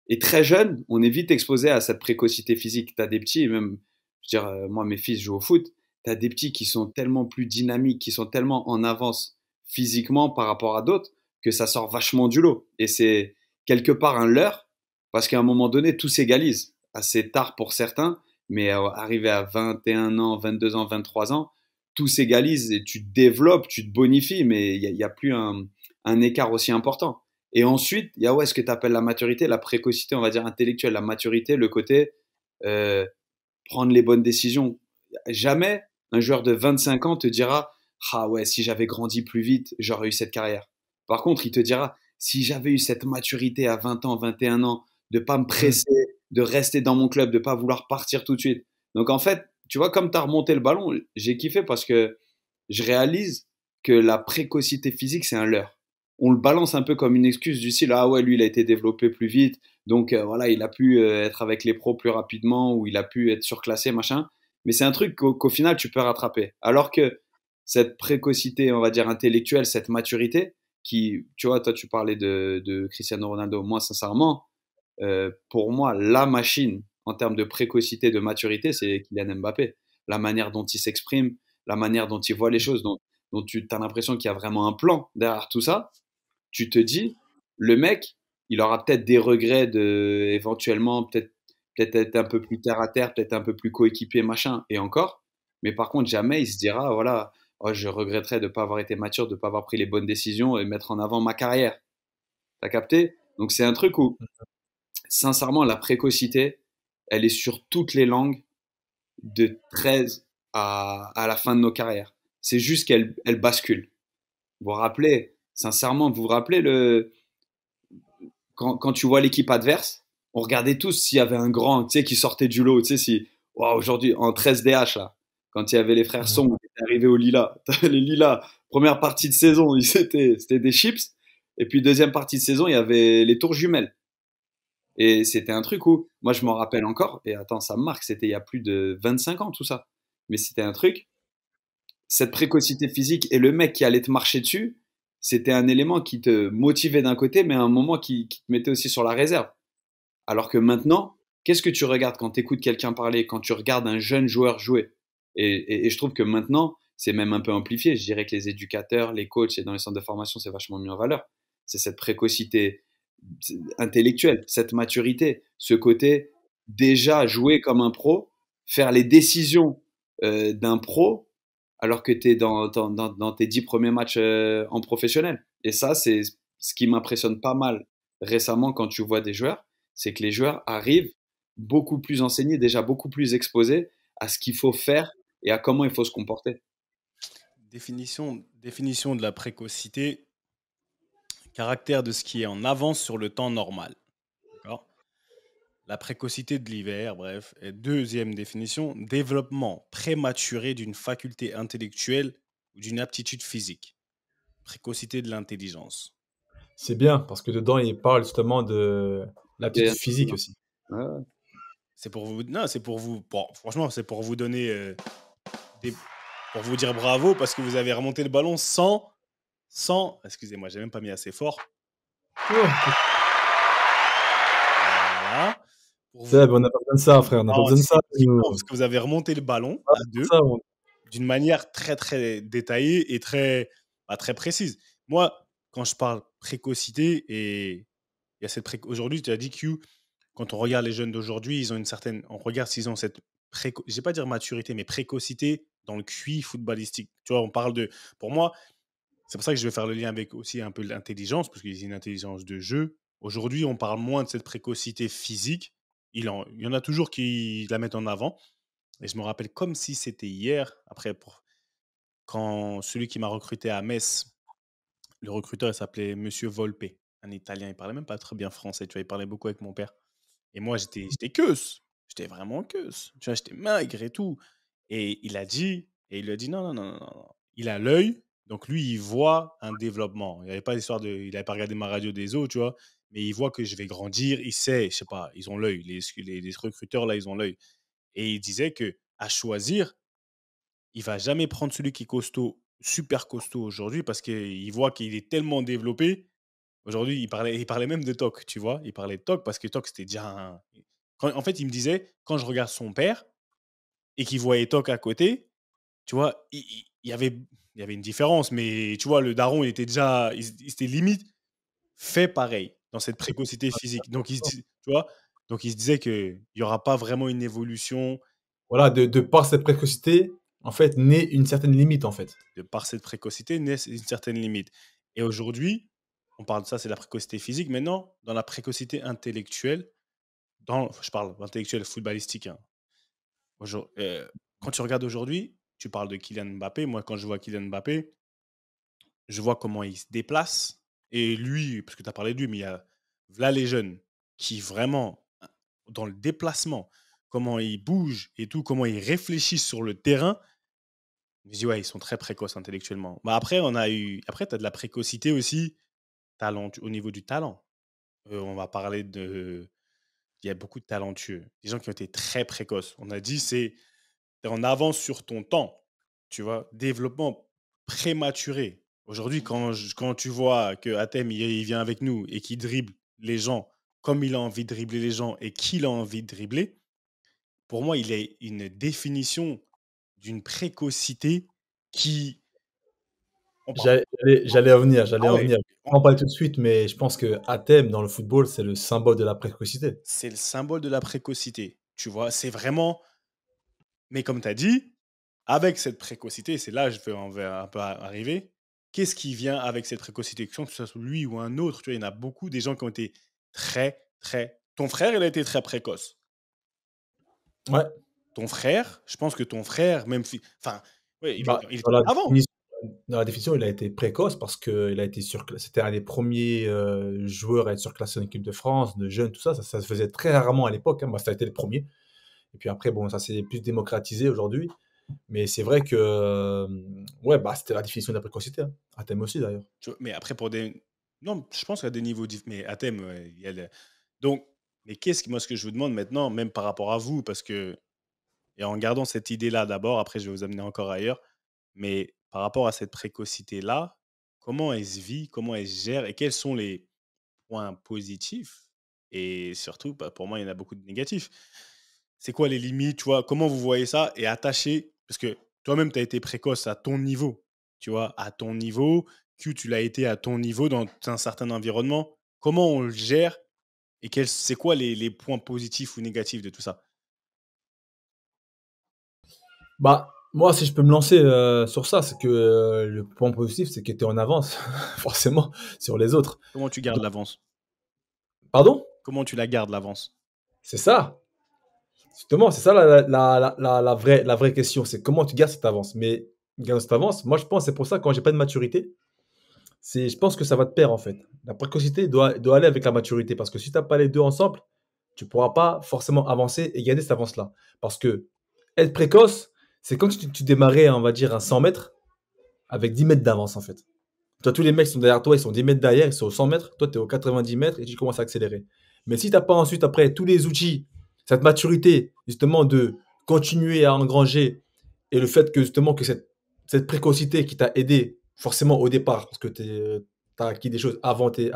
[SPEAKER 5] et très jeune, on est vite exposé à cette précocité physique. T'as des petits, même, je veux dire, moi, mes fils jouent au foot, t'as des petits qui sont tellement plus dynamiques, qui sont tellement en avance physiquement par rapport à d'autres, que ça sort vachement du lot. Et c'est quelque part un leurre, parce qu'à un moment donné, tout s'égalise. Assez tard pour certains, mais arrivé à 21 ans, 22 ans, 23 ans, tout s'égalise et tu te développes, tu te bonifies, mais il y a plus un écart aussi important. Et ensuite, il y a ce que tu appelles la maturité, la précocité, on va dire intellectuelle, la maturité, le côté prendre les bonnes décisions. Jamais un joueur de 25 ans te dira « Ah ouais, si j'avais grandi plus vite, j'aurais eu cette carrière. » Par contre, il te dira « Si j'avais eu cette maturité à 20 ans, 21 ans, de pas me presser, de rester dans mon club, de pas vouloir partir tout de suite. » Donc en fait, tu vois, comme tu as remonté le ballon, j'ai kiffé parce que je réalise que la précocité physique, c'est un leurre. On le balance un peu comme une excuse du style « Ah ouais, lui, il a été développé plus vite, donc voilà, il a pu être avec les pros plus rapidement ou il a pu être surclassé, machin. » Mais c'est un truc qu'au final, tu peux rattraper. Alors que cette précocité, on va dire intellectuelle, cette maturité, qui, tu vois, toi, tu parlais de Cristiano Ronaldo. Moi, sincèrement, pour moi, la machine en termes de précocité, de maturité, c'est Kylian Mbappé. La manière dont il s'exprime, la manière dont il voit les choses, dont tu as l'impression qu'il y a vraiment un plan derrière tout ça. Tu te dis, le mec, il aura peut-être des regrets éventuellement, peut-être être un peu plus terre à terre, peut-être un peu plus coéquipier, machin, et encore. Mais par contre, jamais il se dira, voilà, oh, je regretterais de ne pas avoir été mature, de ne pas avoir pris les bonnes décisions et mettre en avant ma carrière. T'as capté? Donc c'est un truc où, sincèrement, la précocité, elle est sur toutes les langues de 13 à la fin de nos carrières. C'est juste qu'elle bascule. Vous vous rappelez, sincèrement, vous vous rappelez quand tu vois l'équipe adverse, on regardait tous s'il y avait un grand, tu sais, qui sortait du lot, tu sais, si, wow, aujourd'hui, en 13 DH, là, quand il y avait les frères Song qui étaient arrivés au Lila, les Lilas, première partie de saison, c'était des chips, et puis deuxième partie de saison, il y avait les tours jumelles. Et c'était un truc où, moi je m'en rappelle encore, et attends, ça me marque, c'était il y a plus de 25 ans tout ça. Mais c'était un truc, cette précocité physique et le mec qui allait te marcher dessus, c'était un élément qui te motivait d'un côté, mais à un moment qui te mettait aussi sur la réserve. Alors que maintenant, qu'est-ce que tu regardes quand tu écoutes quelqu'un parler, quand tu regardes un jeune joueur jouer? Et je trouve que maintenant, c'est même un peu amplifié. Je dirais que les éducateurs, les coachs et dans les centres de formation, c'est vachement mis en valeur. C'est cette précocité intellectuelle, cette maturité, ce côté déjà jouer comme un pro, faire les décisions d'un pro alors que tu es dans tes 10 premiers matchs en professionnel. Et ça, c'est ce qui m'impressionne pas mal récemment quand tu vois des joueurs, c'est que les joueurs arrivent beaucoup plus enseignés, déjà beaucoup plus exposés à ce qu'il faut faire et à comment il faut se comporter.
[SPEAKER 6] Définition de la précocité, caractère de ce qui est en avance sur le temps normal. D'accord? La précocité de l'hiver, bref. Et deuxième définition, développement prématuré d'une faculté intellectuelle ou d'une aptitude physique. Précocité de l'intelligence.
[SPEAKER 1] C'est bien, parce que dedans, il parle justement de la
[SPEAKER 5] Et,
[SPEAKER 1] petite physique aussi.
[SPEAKER 5] ouais,
[SPEAKER 6] C'est pour vous. Non, c'est pour vous. Bon, franchement, c'est pour vous donner. Pour vous dire bravo parce que vous avez remonté le ballon sans. Excusez-moi, j'ai même pas mis assez fort. Voilà.
[SPEAKER 1] Seb, on n'a pas besoin de ça, frère. On n'a pas besoin de ça.
[SPEAKER 6] Parce que vous avez remonté le ballon à deux d'une manière très, très détaillée et très, très précise. Moi, quand je parle précocité, et il y a cette aujourd'hui, tu as dit Q, quand on regarde les jeunes d'aujourd'hui, ils ont une certaine. On regarde s'ils ont cette. Je ne vais pas dire maturité, mais précocité dans le QI footballistique. Tu vois, on parle de. Pour moi, c'est pour ça que je vais faire le lien avec aussi un peu l'intelligence, parce qu'il y a une intelligence de jeu. Aujourd'hui, on parle moins de cette précocité physique. Il y en a toujours qui la mettent en avant. Et je me rappelle comme si c'était hier, après, quand celui qui m'a recruté à Metz, le recruteur, il s'appelait Monsieur Volpe, un Italien. Il parlait même pas très bien français, tu vois, il parlait beaucoup avec mon père. Et moi, j'étais queuse. J'étais vraiment queuse. Tu vois, j'étais maigre et tout. Et il a dit, non, non, non, non, non. Il a l'œil, donc lui, il voit un développement. Il n'avait pas regardé ma radio des os, tu vois, mais il voit que je vais grandir. Il sait, je sais pas, ils ont l'œil. Les recruteurs, là, ils ont l'œil. Et il disait que à choisir, il va jamais prendre celui qui est costaud, super costaud aujourd'hui, parce qu'il voit qu'il est tellement développé. Aujourd'hui, il parlait même de Toc, tu vois. Il parlait de Toc parce que Toc, c'était déjà en fait, il me disait, quand je regarde son père et qu'il voyait Toc à côté, tu vois, il y avait une différence, mais tu vois, le daron, il était limite fait pareil dans cette précocité physique. Donc, tu vois, donc il se disait qu'il n'y aura pas vraiment une évolution.
[SPEAKER 1] Voilà, de par cette précocité, en fait, naît une certaine limite, en fait.
[SPEAKER 6] De par cette précocité, naît une certaine limite. Et aujourd'hui, on parle de ça, c'est la précocité physique. Maintenant, dans la précocité intellectuelle, je parle intellectuelle footballistique. Hein. Quand tu regardes aujourd'hui, tu parles de Kylian Mbappé. Moi, quand je vois Kylian Mbappé, je vois comment il se déplace. Et lui, parce que tu as parlé de lui, mais il y a là les jeunes qui vraiment, dans le déplacement, comment ils bougent et tout, comment ils réfléchissent sur le terrain. Je me dis, ouais, ils sont très précoces intellectuellement. Bah après, tu as de la précocité aussi au niveau du talent. On va parler de. Il y a beaucoup de talentueux, des gens qui ont été très précoces. On a dit, tu es en avance sur ton temps, tu vois, développement prématuré. Aujourd'hui, quand tu vois que Atem, il vient avec nous et qu'il dribble les gens comme il a envie de dribbler les gens et qu'il a envie de dribbler, pour moi, il est une définition d'une précocité qui.
[SPEAKER 1] J'allais revenir.
[SPEAKER 6] Ah ouais.
[SPEAKER 1] On va en parler tout de suite, mais je pense que Athème, dans le football, c'est le symbole de la précocité.
[SPEAKER 6] C'est le symbole de la précocité. Tu vois, c'est vraiment. Mais comme tu as dit, avec cette précocité, c'est là que je vais un peu arriver. Qu'est-ce qui vient avec cette précocité? Que ce soit lui ou un autre, tu vois, il y en a beaucoup des gens qui ont été très, très. Ton frère, il a été très précoce.
[SPEAKER 1] Ouais.
[SPEAKER 6] ton frère, je pense que ton frère, même enfin, ouais,
[SPEAKER 1] Bah,
[SPEAKER 6] il
[SPEAKER 1] dans
[SPEAKER 6] était
[SPEAKER 1] la
[SPEAKER 6] avant.
[SPEAKER 1] définition dans la définition, il a été précoce parce qu'il a été c'était un des premiers joueurs à être surclassé en équipe de France, de jeunes, tout ça. Ça se faisait très rarement à l'époque, hein. Bah, ça a été le premier. Et puis après, bon, ça s'est plus démocratisé aujourd'hui. Mais c'est vrai que, ouais, bah, c'était la définition de la précocité, hein. À thème aussi, d'ailleurs.
[SPEAKER 6] Mais après, pour des. Non, je pense qu'il y a des niveaux. Mais à thème, ouais, il y a donc, mais moi, ce que je vous demande maintenant, même par rapport à vous, parce que. Et en gardant cette idée-là d'abord, après, je vais vous amener encore ailleurs. Mais par rapport à cette précocité-là, comment elle se vit, comment elle se gère et quels sont les points positifs et surtout, bah, pour moi, il y en a beaucoup de négatifs. C'est quoi les limites, tu vois? Comment vous voyez ça et attaché parce que toi-même, tu as été précoce à ton niveau, tu vois? À ton niveau, Q, tu l'as été à ton niveau dans un certain environnement. Comment on le gère et c'est quoi les points positifs ou négatifs de tout ça?
[SPEAKER 1] Bah, moi, si je peux me lancer sur ça, c'est que le point positif, c'est que tu es en avance, forcément, sur les autres.
[SPEAKER 6] Comment tu gardes
[SPEAKER 1] Donc,
[SPEAKER 6] l'avance?
[SPEAKER 1] pardon?
[SPEAKER 6] Comment tu la gardes l'avance?
[SPEAKER 1] C'est ça. Justement, c'est ça la vraie question. C'est comment tu gardes cette avance. Mais garder cette avance, moi, je pense, c'est pour ça, quand j'ai pas de maturité, je pense que ça va de pair, en fait. La précocité doit aller avec la maturité. Parce que si tu n'as pas les deux ensemble, tu pourras pas forcément avancer et garder cette avance-là. Parce que être précoce, c'est comme si tu démarrais, on va dire, un 100 mètres avec 10 mètres d'avance, en fait. Toi, tous les mecs qui sont derrière toi, ils sont 10 mètres derrière, ils sont au 100 mètres. Toi, tu es au 90 mètres et tu commences à accélérer. Mais si tu n'as pas ensuite, après, tous les outils, cette maturité, justement, de continuer à engranger et le fait que, justement, que cette précocité qui t'a aidé, forcément, au départ, parce que tu as acquis des choses avant tes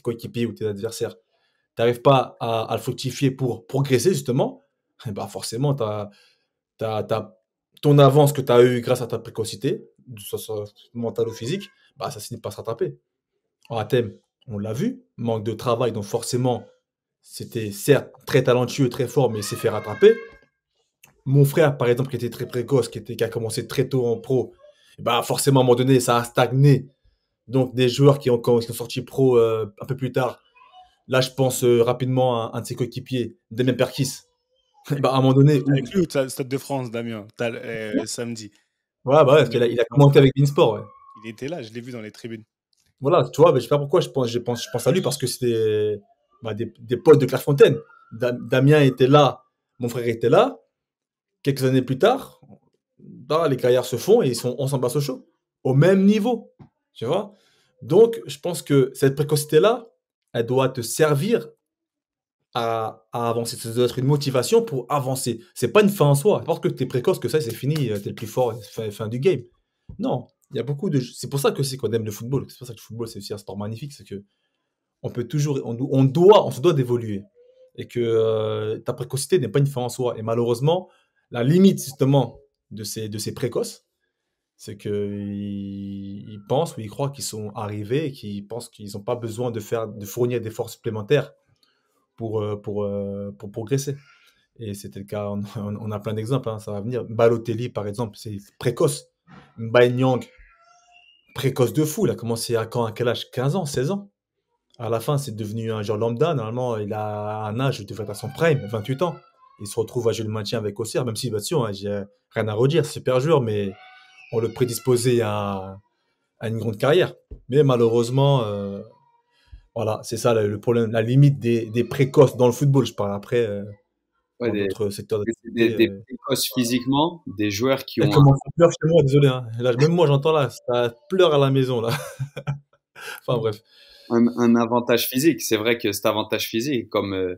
[SPEAKER 1] coéquipiers ou tes adversaires, tu n'arrives pas à le fructifier pour progresser, justement, et bah forcément, ton avance que tu as eue grâce à ta précocité, que ce soit mentale ou physique, bah, ça finit par se rattraper. En ATM, on l'a vu, manque de travail, donc forcément, c'était certes très talentueux, très fort, mais il s'est fait rattraper. Mon frère, par exemple, qui était très précoce, qui a commencé très tôt en pro, bah forcément, à un moment donné, ça a stagné. Donc, des joueurs qui sont sortis pro un peu plus tard, là, je pense rapidement à un de ses coéquipiers, Damien Perkis. Bah, à un moment donné, où...
[SPEAKER 6] Avec lui au Stade de France, Damien, samedi.
[SPEAKER 1] Ouais, bah ouais, parce qu'il a commenté avec Beansport, ouais.
[SPEAKER 6] Il était là, je l'ai vu dans les tribunes.
[SPEAKER 1] Voilà, tu vois, mais je sais pas pourquoi je pense à lui parce que c'était bah, des potes de Clairefontaine. Damien était là, mon frère était là. Quelques années plus tard, bah, les carrières se font et on s'en bat au chaud. Au même niveau, tu vois. Donc, je pense que cette précocité-là, elle doit te servir à avancer. Ça doit être une motivation pour avancer. C'est pas une fin en soi. Parce que tu es précoce, que ça, c'est fini, tu es le plus fort, fin du game. Non, il y a beaucoup de. C'est pour ça que c'est qu'on aime le football. C'est pour ça que le football, c'est aussi un sport magnifique. C'est que on peut toujours. On se doit d'évoluer. Et que ta précocité n'est pas une fin en soi. Et malheureusement, la limite, justement, de ces précoces, c'est qu'ils pensent ou ils croient qu'ils sont arrivés et qu'ils pensent qu'ils n'ont pas besoin de fournir des forces supplémentaires pour progresser. Et c'était le cas, on a plein d'exemples, hein, ça va venir. Balotelli, par exemple, c'est précoce. Mbaye Niang, précoce de fou. Il a commencé à quel âge? 15 ans, 16 ans. À la fin, c'est devenu un joueur lambda. Normalement, il a un âge, il devrait être à son prime, 28 ans. Il se retrouve à jouer le maintien avec Auxerre, même si, bien sûr, hein, j'ai rien à redire, super joueur, mais on le prédisposait à une grande carrière. Mais malheureusement, voilà, c'est ça le problème, la limite des précoces dans le football. Je parle après
[SPEAKER 5] Ouais,
[SPEAKER 1] dans d'autres secteurs
[SPEAKER 5] des
[SPEAKER 1] d'activité.
[SPEAKER 5] précoces physiquement, des joueurs qui
[SPEAKER 1] Elle
[SPEAKER 5] ont
[SPEAKER 1] commence à pleurer chez moi, désolé, hein. Là, même moi, j'entends là, ça pleure à la maison, là. Enfin, bref.
[SPEAKER 5] un avantage physique. C'est vrai que cet avantage physique, comme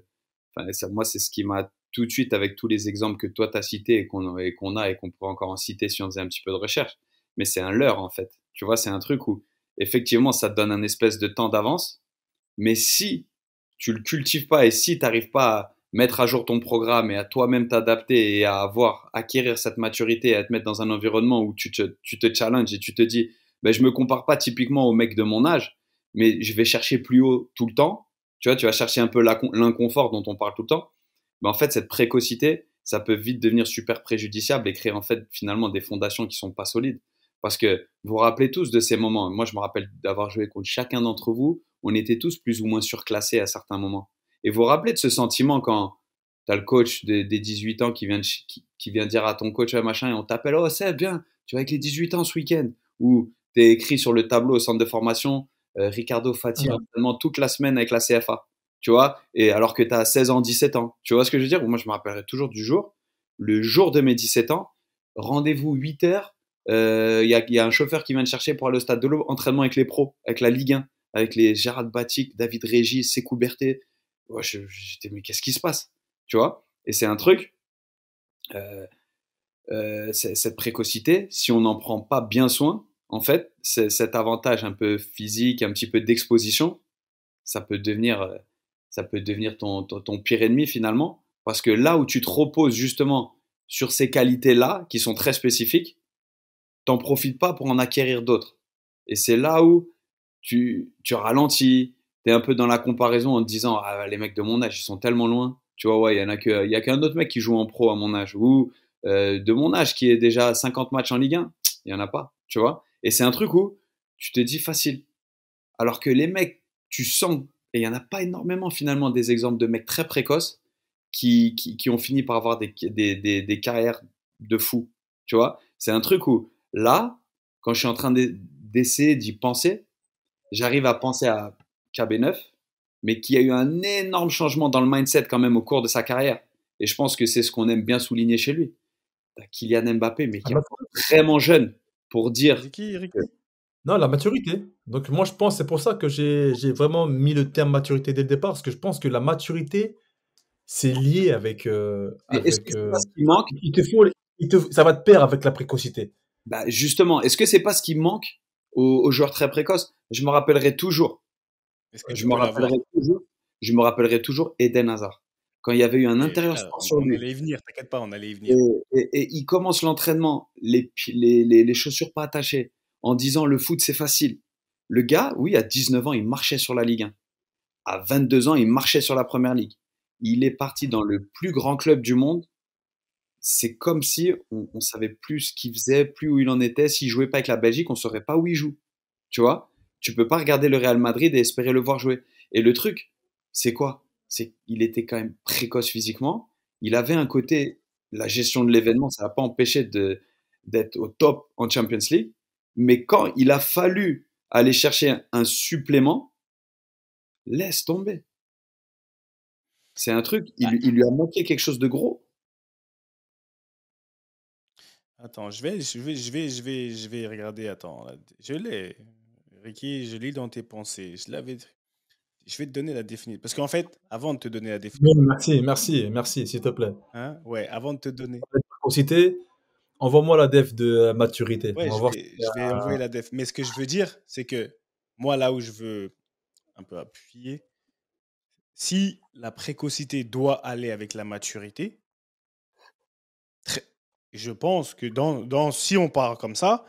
[SPEAKER 5] enfin, moi, c'est ce qui m'a tout de suite, avec tous les exemples que toi t'as cités et qu'on pourrait encore en citer si on faisait un petit peu de recherche. Mais c'est un leurre, en fait. Tu vois, c'est un truc où, effectivement, ça te donne un espèce de temps d'avance. Mais si tu le cultives pas et si tu n'arrives pas à mettre à jour ton programme et à toi-même t'adapter et à acquérir cette maturité et à te mettre dans un environnement où tu te challenges et tu te dis, ben, je me compare pas typiquement au mec de mon âge, mais je vais chercher plus haut tout le temps. Tu vois, tu vas chercher un peu l'inconfort dont on parle tout le temps. Mais en fait, cette précocité, ça peut vite devenir super préjudiciable et créer en fait finalement des fondations qui sont pas solides. Parce que vous vous rappelez tous de ces moments. Moi, je me rappelle d'avoir joué contre chacun d'entre vous. On était tous plus ou moins surclassés à certains moments. Et vous vous rappelez de ce sentiment quand t'as le coach des 18 ans qui vient dire à ton coach, machin, et on t'appelle, oh, c'est bien, tu vas avec les 18 ans ce week-end. Ou t'es écrit sur le tableau au centre de formation, Ricardo Fati,
[SPEAKER 1] Ouais.
[SPEAKER 5] entraînement toute la semaine avec la CFA. Tu vois, et alors que t'as 16 ans, 17 ans. Tu vois ce que je veux dire? Moi, je me rappellerai toujours du jour. Le jour de mes 17 ans, rendez-vous 8 heures. Il y a un chauffeur qui vient te chercher pour aller au stade de l'Aube, entraînement avec les pros, avec la Ligue 1, avec les Gérard Batic, David Régis, Sékou Berté. Ouais, j'étais, mais qu'est-ce qui se passe? Tu vois? Et c'est un truc, euh, cette précocité, si on n'en prend pas bien soin, en fait, cet avantage un peu physique, un petit peu d'exposition, ça peut devenir, ton pire ennemi finalement. Parce que là où tu te reposes justement sur ces qualités-là, qui sont très spécifiques, t'en profites pas pour en acquérir d'autres. Et c'est là où tu ralentis, t'es un peu dans la comparaison en te disant, ah, les mecs de mon âge, ils sont tellement loin. Tu vois, ouais, il y a qu'un autre mec qui joue en pro à mon âge, ou de mon âge qui est déjà à 50 matchs en Ligue 1, il y en a pas, tu vois. Et c'est un truc où tu te dis facile. Alors que les mecs, tu sens, et il y en a pas énormément finalement des exemples de mecs très précoces qui ont fini par avoir des carrières de fou, tu vois. C'est un truc où, là, quand je suis en train d'essayer d'y penser, j'arrive à penser à KB9, mais qui a eu un énorme changement dans le mindset quand même au cours de sa carrière. Et je pense que c'est ce qu'on aime bien souligner chez lui. T'as Kylian Mbappé, mais
[SPEAKER 1] Ah
[SPEAKER 5] qui est
[SPEAKER 1] bah,
[SPEAKER 5] vraiment jeune pour dire
[SPEAKER 6] Ricky,
[SPEAKER 5] que
[SPEAKER 6] Ricky.
[SPEAKER 1] non, la maturité. Donc moi, je pense, c'est pour ça que j'ai vraiment mis le terme maturité dès le départ, parce que je pense que la maturité, c'est lié avec,
[SPEAKER 5] mais est-ce que
[SPEAKER 1] avec
[SPEAKER 5] c'est pas ce qui manque?
[SPEAKER 1] il te faut, ça va de pair avec la précocité.
[SPEAKER 5] Bah justement, est-ce que c'est pas ce qui manque aux joueurs très précoces? Je me rappellerai toujours.
[SPEAKER 6] Est-ce que
[SPEAKER 5] Je
[SPEAKER 6] tu
[SPEAKER 5] me
[SPEAKER 6] peux l'avoir?
[SPEAKER 5] rappellerai toujours. Je me rappellerai toujours Eden Hazard. Quand il y avait eu un
[SPEAKER 6] Et
[SPEAKER 5] intérieur
[SPEAKER 6] frère,
[SPEAKER 5] sport
[SPEAKER 6] on,
[SPEAKER 5] sur
[SPEAKER 6] on
[SPEAKER 5] lui
[SPEAKER 6] allait y venir, t'inquiète pas, on allait y
[SPEAKER 5] et,
[SPEAKER 6] venir.
[SPEAKER 5] et il commence l'entraînement, les chaussures pas attachées, en disant le foot c'est facile. Le gars, oui, à 19 ans, il marchait sur la Ligue 1. À 22 ans, il marchait sur la Première Ligue. Il est parti dans le plus grand club du monde. C'est comme si on savait plus ce qu'il faisait, plus où il en était. S'il jouait pas avec la Belgique, on saurait pas où il joue. Tu vois? Tu peux pas regarder le Real Madrid et espérer le voir jouer. Et le truc, c'est quoi? C'est qu'il était quand même précoce physiquement. Il avait un côté, la gestion de l'événement, ça n'a pas empêché d'être au top en Champions League. Mais quand il a fallu aller chercher un supplément, laisse tomber. C'est un truc,
[SPEAKER 6] Ah,
[SPEAKER 5] il lui a manqué quelque chose de gros.
[SPEAKER 6] attends, je vais regarder. Attends, là, je l'ai. Ricky, je lis dans tes pensées. Je vais te donner la définition. Parce qu'en fait, avant de te donner la
[SPEAKER 1] Oui,
[SPEAKER 6] définition,
[SPEAKER 1] merci, merci, merci, s'il te plaît.
[SPEAKER 6] hein, ouais, avant de te donner,
[SPEAKER 1] Précocité, envoie-moi la def de maturité. On
[SPEAKER 6] ouais,
[SPEAKER 1] va voir.
[SPEAKER 6] je vais envoyer la déf. Mais ce que je veux dire, c'est que moi, là où je veux un peu appuyer, si la précocité doit aller avec la maturité, très- je pense que si on part comme ça,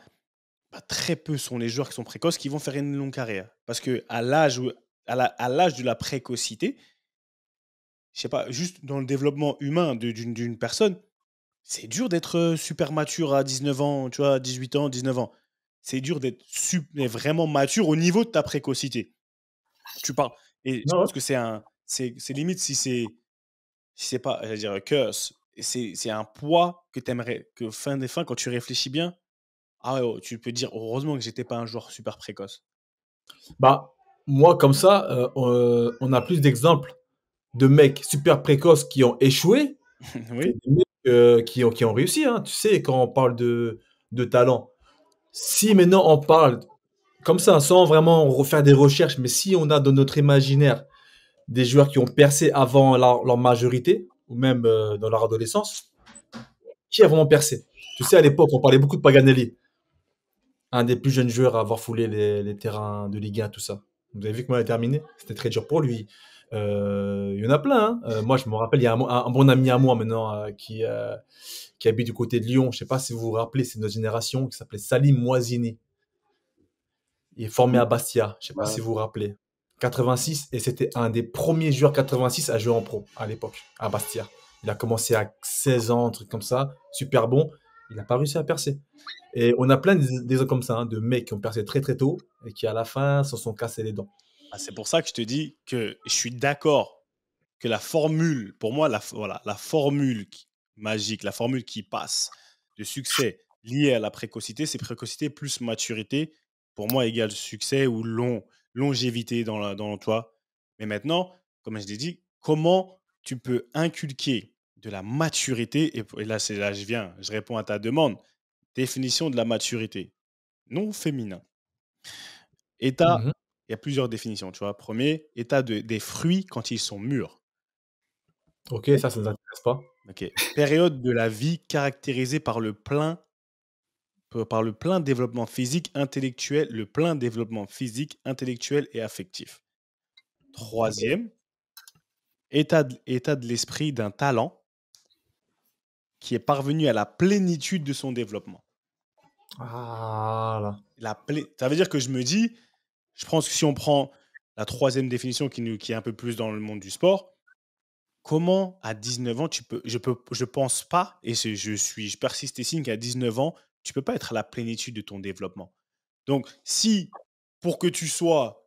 [SPEAKER 6] bah, très peu sont les joueurs qui sont précoces qui vont faire une longue carrière. Parce que à l'âge de la précocité, je sais pas, juste dans le développement humain d'une personne, c'est dur d'être super mature à 19 ans, tu vois, 18 ans, 19 ans. C'est dur d'être mais vraiment mature au niveau de ta précocité. Tu parles. Et je
[SPEAKER 1] Non, ouais.
[SPEAKER 6] pense que c'est limite si c'est pas, j'allais dire, curse, c'est un poids que t'aimerais, que fin des fins, quand tu réfléchis bien, ah ouais, oh, tu peux dire, heureusement que j'étais pas un joueur super précoce.
[SPEAKER 1] Bah, moi, comme ça, on a plus d'exemples de mecs super précoces qui ont échoué que
[SPEAKER 6] Oui.
[SPEAKER 1] des mecs qui ont réussi. Hein. Tu sais, quand on parle de talent, si maintenant on parle comme ça, sans vraiment refaire des recherches, mais si on a dans notre imaginaire des joueurs qui ont percé avant leur majorité, ou même dans leur adolescence, qui a vraiment percé? Tu sais, à l'époque, on parlait beaucoup de Paganelli, un des plus jeunes joueurs à avoir foulé les terrains de Ligue 1, tout ça. Vous avez vu comment il a terminé? C'était très dur pour lui. Il y en a plein. Hein. Moi, je me rappelle, il y a un bon ami à moi maintenant qui habite du côté de Lyon. Je ne sais pas si vous vous rappelez, c'est notre génération, qui s'appelait Salim Moisini. Il est formé à Bastia. Je ne sais pas
[SPEAKER 5] Ouais.
[SPEAKER 1] si vous vous rappelez. 86, et c'était un des premiers joueurs 86 à jouer en pro à l'époque, à Bastia. Il a commencé à 16 ans, un truc comme ça, super bon. Il n'a pas réussi à percer. Et on a plein d'exemples comme ça, hein, de mecs qui ont percé très très tôt et qui à la fin se sont cassés les dents.
[SPEAKER 6] Ah, c'est pour ça que je te dis que je suis d'accord que la formule, pour moi, voilà, la formule magique, la formule qui passe de succès liée à la précocité, c'est précocité plus maturité, pour moi, égale succès ou longévité dans toi. Mais maintenant, comme je l'ai dit, comment tu peux inculquer de la maturité, et là, je réponds à ta demande. Définition de la maturité. Non féminin. État,
[SPEAKER 1] Mhm.
[SPEAKER 6] il y a plusieurs définitions, tu vois. Premier, état des fruits quand ils sont mûrs.
[SPEAKER 1] Ok, ça nous intéresse pas.
[SPEAKER 6] Ok. Période de la vie caractérisée par le plein développement physique, intellectuel, et affectif. Troisième, état de l'esprit d'un talent qui est parvenu à la plénitude de son développement.
[SPEAKER 1] Ah là.
[SPEAKER 6] Ça veut dire que je me dis, je pense que si on prend la troisième définition qui est un peu plus dans le monde du sport, comment à 19 ans je pense pas, et je persiste et signe qu'à 19 ans, tu peux pas être à la plénitude de ton développement. Donc, si pour que tu sois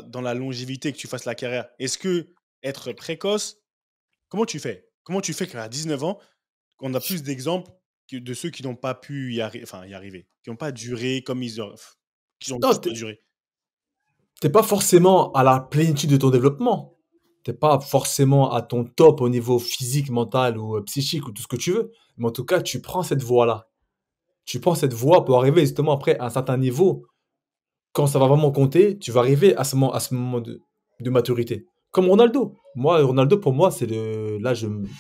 [SPEAKER 6] dans la longévité, que tu fasses la carrière, est-ce que être précoce, comment tu fais? Comment tu fais qu'à 19 ans, on a plus d'exemples de ceux qui n'ont pas pu y arriver, qui n'ont pas duré comme qui ont
[SPEAKER 1] Non,
[SPEAKER 6] juste pas duré.
[SPEAKER 1] t'es pas forcément à la plénitude de ton développement. T'es pas forcément à ton top au niveau physique, mental ou psychique ou tout ce que tu veux. Mais en tout cas, tu prends cette voie-là. Tu prends cette voie pour arriver justement après à un certain niveau. Quand ça va vraiment compter, tu vas arriver à ce moment de maturité. Comme Ronaldo. Moi, Ronaldo, pour moi,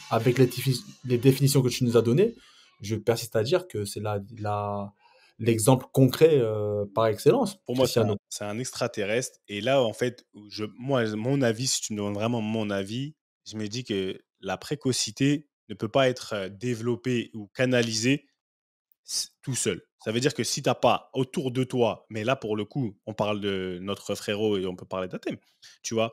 [SPEAKER 1] avec les définitions que tu nous as données, je persiste à dire que c'est l'exemple concret par excellence,
[SPEAKER 6] Pour moi,
[SPEAKER 1] Cristiano.
[SPEAKER 6] c'est un extraterrestre. Et là, en fait, moi, mon avis, si tu me demandes vraiment mon avis, je me dis que la précocité ne peut pas être développée ou canalisée tout seul. Ça veut dire que si tu n'as pas autour de toi, mais là, pour le coup, on parle de notre frérot et on peut parler d'Athème, tu vois,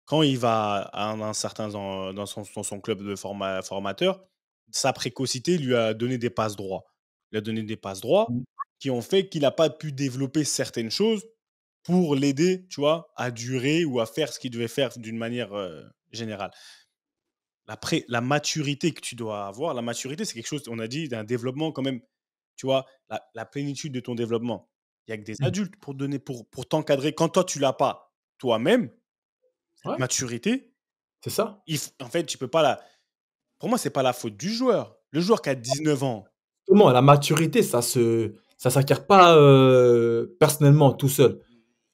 [SPEAKER 6] quand il va à un certain dans son club de formateur, sa précocité lui a donné des passes droits. Il a donné des passes droits qui ont fait qu'il n'a pas pu développer certaines choses pour l'aider, tu vois, à durer ou à faire ce qu'il devait faire d'une manière générale. La maturité que tu dois avoir, la maturité, c'est quelque chose, on a dit, d'un développement quand même, tu vois, la plénitude de ton développement. Il y a que des
[SPEAKER 1] Mm.
[SPEAKER 6] adultes pour t'encadrer. Quand toi, tu l'as pas toi-même, cette
[SPEAKER 1] Ouais,
[SPEAKER 6] maturité,
[SPEAKER 1] c'est ça.
[SPEAKER 6] en fait, tu peux pas Pour moi, c'est pas la faute du joueur. Le joueur qui a 19 ans.
[SPEAKER 1] Comment la maturité, ça s'acquiert pas personnellement tout seul.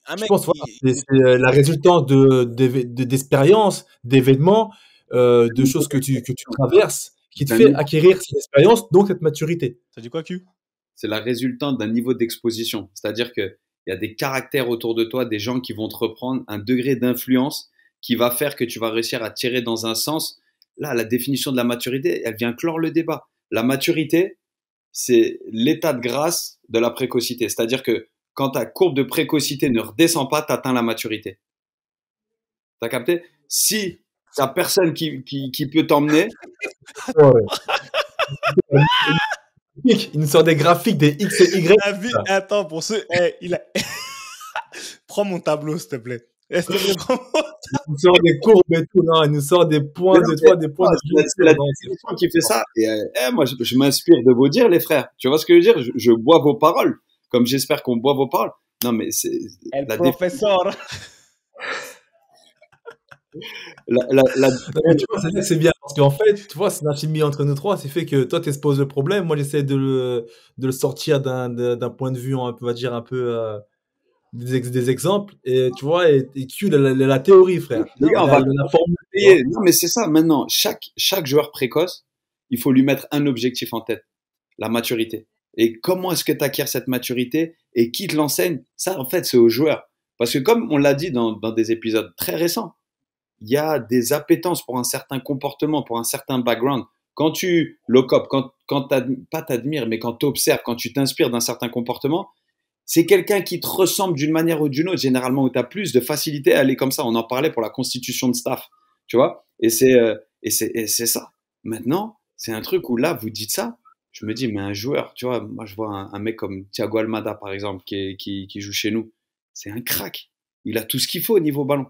[SPEAKER 6] Un
[SPEAKER 1] Je
[SPEAKER 6] mec
[SPEAKER 1] pense voilà, c'est la résultante d'expériences, d'événements, de choses que tu traverses, qui te fait acquérir cette expérience, donc cette maturité.
[SPEAKER 6] Ça dit quoi, Q?
[SPEAKER 5] C'est la résultante d'un niveau d'exposition. C'est-à-dire qu'il y a des caractères autour de toi, des gens qui vont te reprendre, un degré d'influence qui va faire que tu vas réussir à tirer dans un sens. Là, la définition de la maturité, elle vient clore le débat. La maturité, c'est l'état de grâce de la précocité. C'est-à-dire que quand ta courbe de précocité ne redescend pas, tu atteins la maturité. T'as capté? Si t'as personne qui peut t'emmener,
[SPEAKER 1] Ouais. Il nous sort des graphiques, des X et Y.
[SPEAKER 6] Attends, pour ceux. Prends mon tableau, s'il te plaît. S'il te plaît, prends
[SPEAKER 1] Il nous sort des courbes et tout. Non, il nous sort des points de toi, des points de
[SPEAKER 5] c'est la définition qui fait ça. Et moi, je m'inspire de vos dires, les frères. Tu vois ce que je veux dire? Je bois vos paroles, comme j'espère qu'on boit vos paroles. Non, mais c'est
[SPEAKER 6] El professeur.
[SPEAKER 1] Tu vois, c'est bien parce qu'en fait, tu vois, c'est une alchimie entre nous trois. C'est fait que toi, tu exposes le problème, moi, j'essaie de le sortir d'un point de vue, on va dire, un peu des exemples. Et tu vois, et Q, la théorie, frère.
[SPEAKER 5] Les gars, on va
[SPEAKER 1] la formule.
[SPEAKER 5] payer. Non, mais c'est ça. Maintenant, chaque joueur précoce, il faut lui mettre un objectif en tête, la maturité. Et comment est-ce que tu acquiers cette maturité et qui te l'enseigne? Ça, en fait, c'est aux joueurs. Parce que comme on l'a dit dans des épisodes très récents, il y a des appétences pour un certain comportement, pour un certain background. Quand tu look up, quand pas t'admires, mais quand tu observes, quand tu t'inspires d'un certain comportement, c'est quelqu'un qui te ressemble d'une manière ou d'une autre, généralement où tu as plus de facilité à aller comme ça. On en parlait pour la constitution de staff, tu vois. Et c'est ça. Maintenant, c'est un truc où là, vous dites ça, je me dis, mais un joueur, tu vois, moi je vois un mec comme Thiago Almada, par exemple, qui joue chez nous. C'est un crack. Il a tout ce qu'il faut au niveau ballon.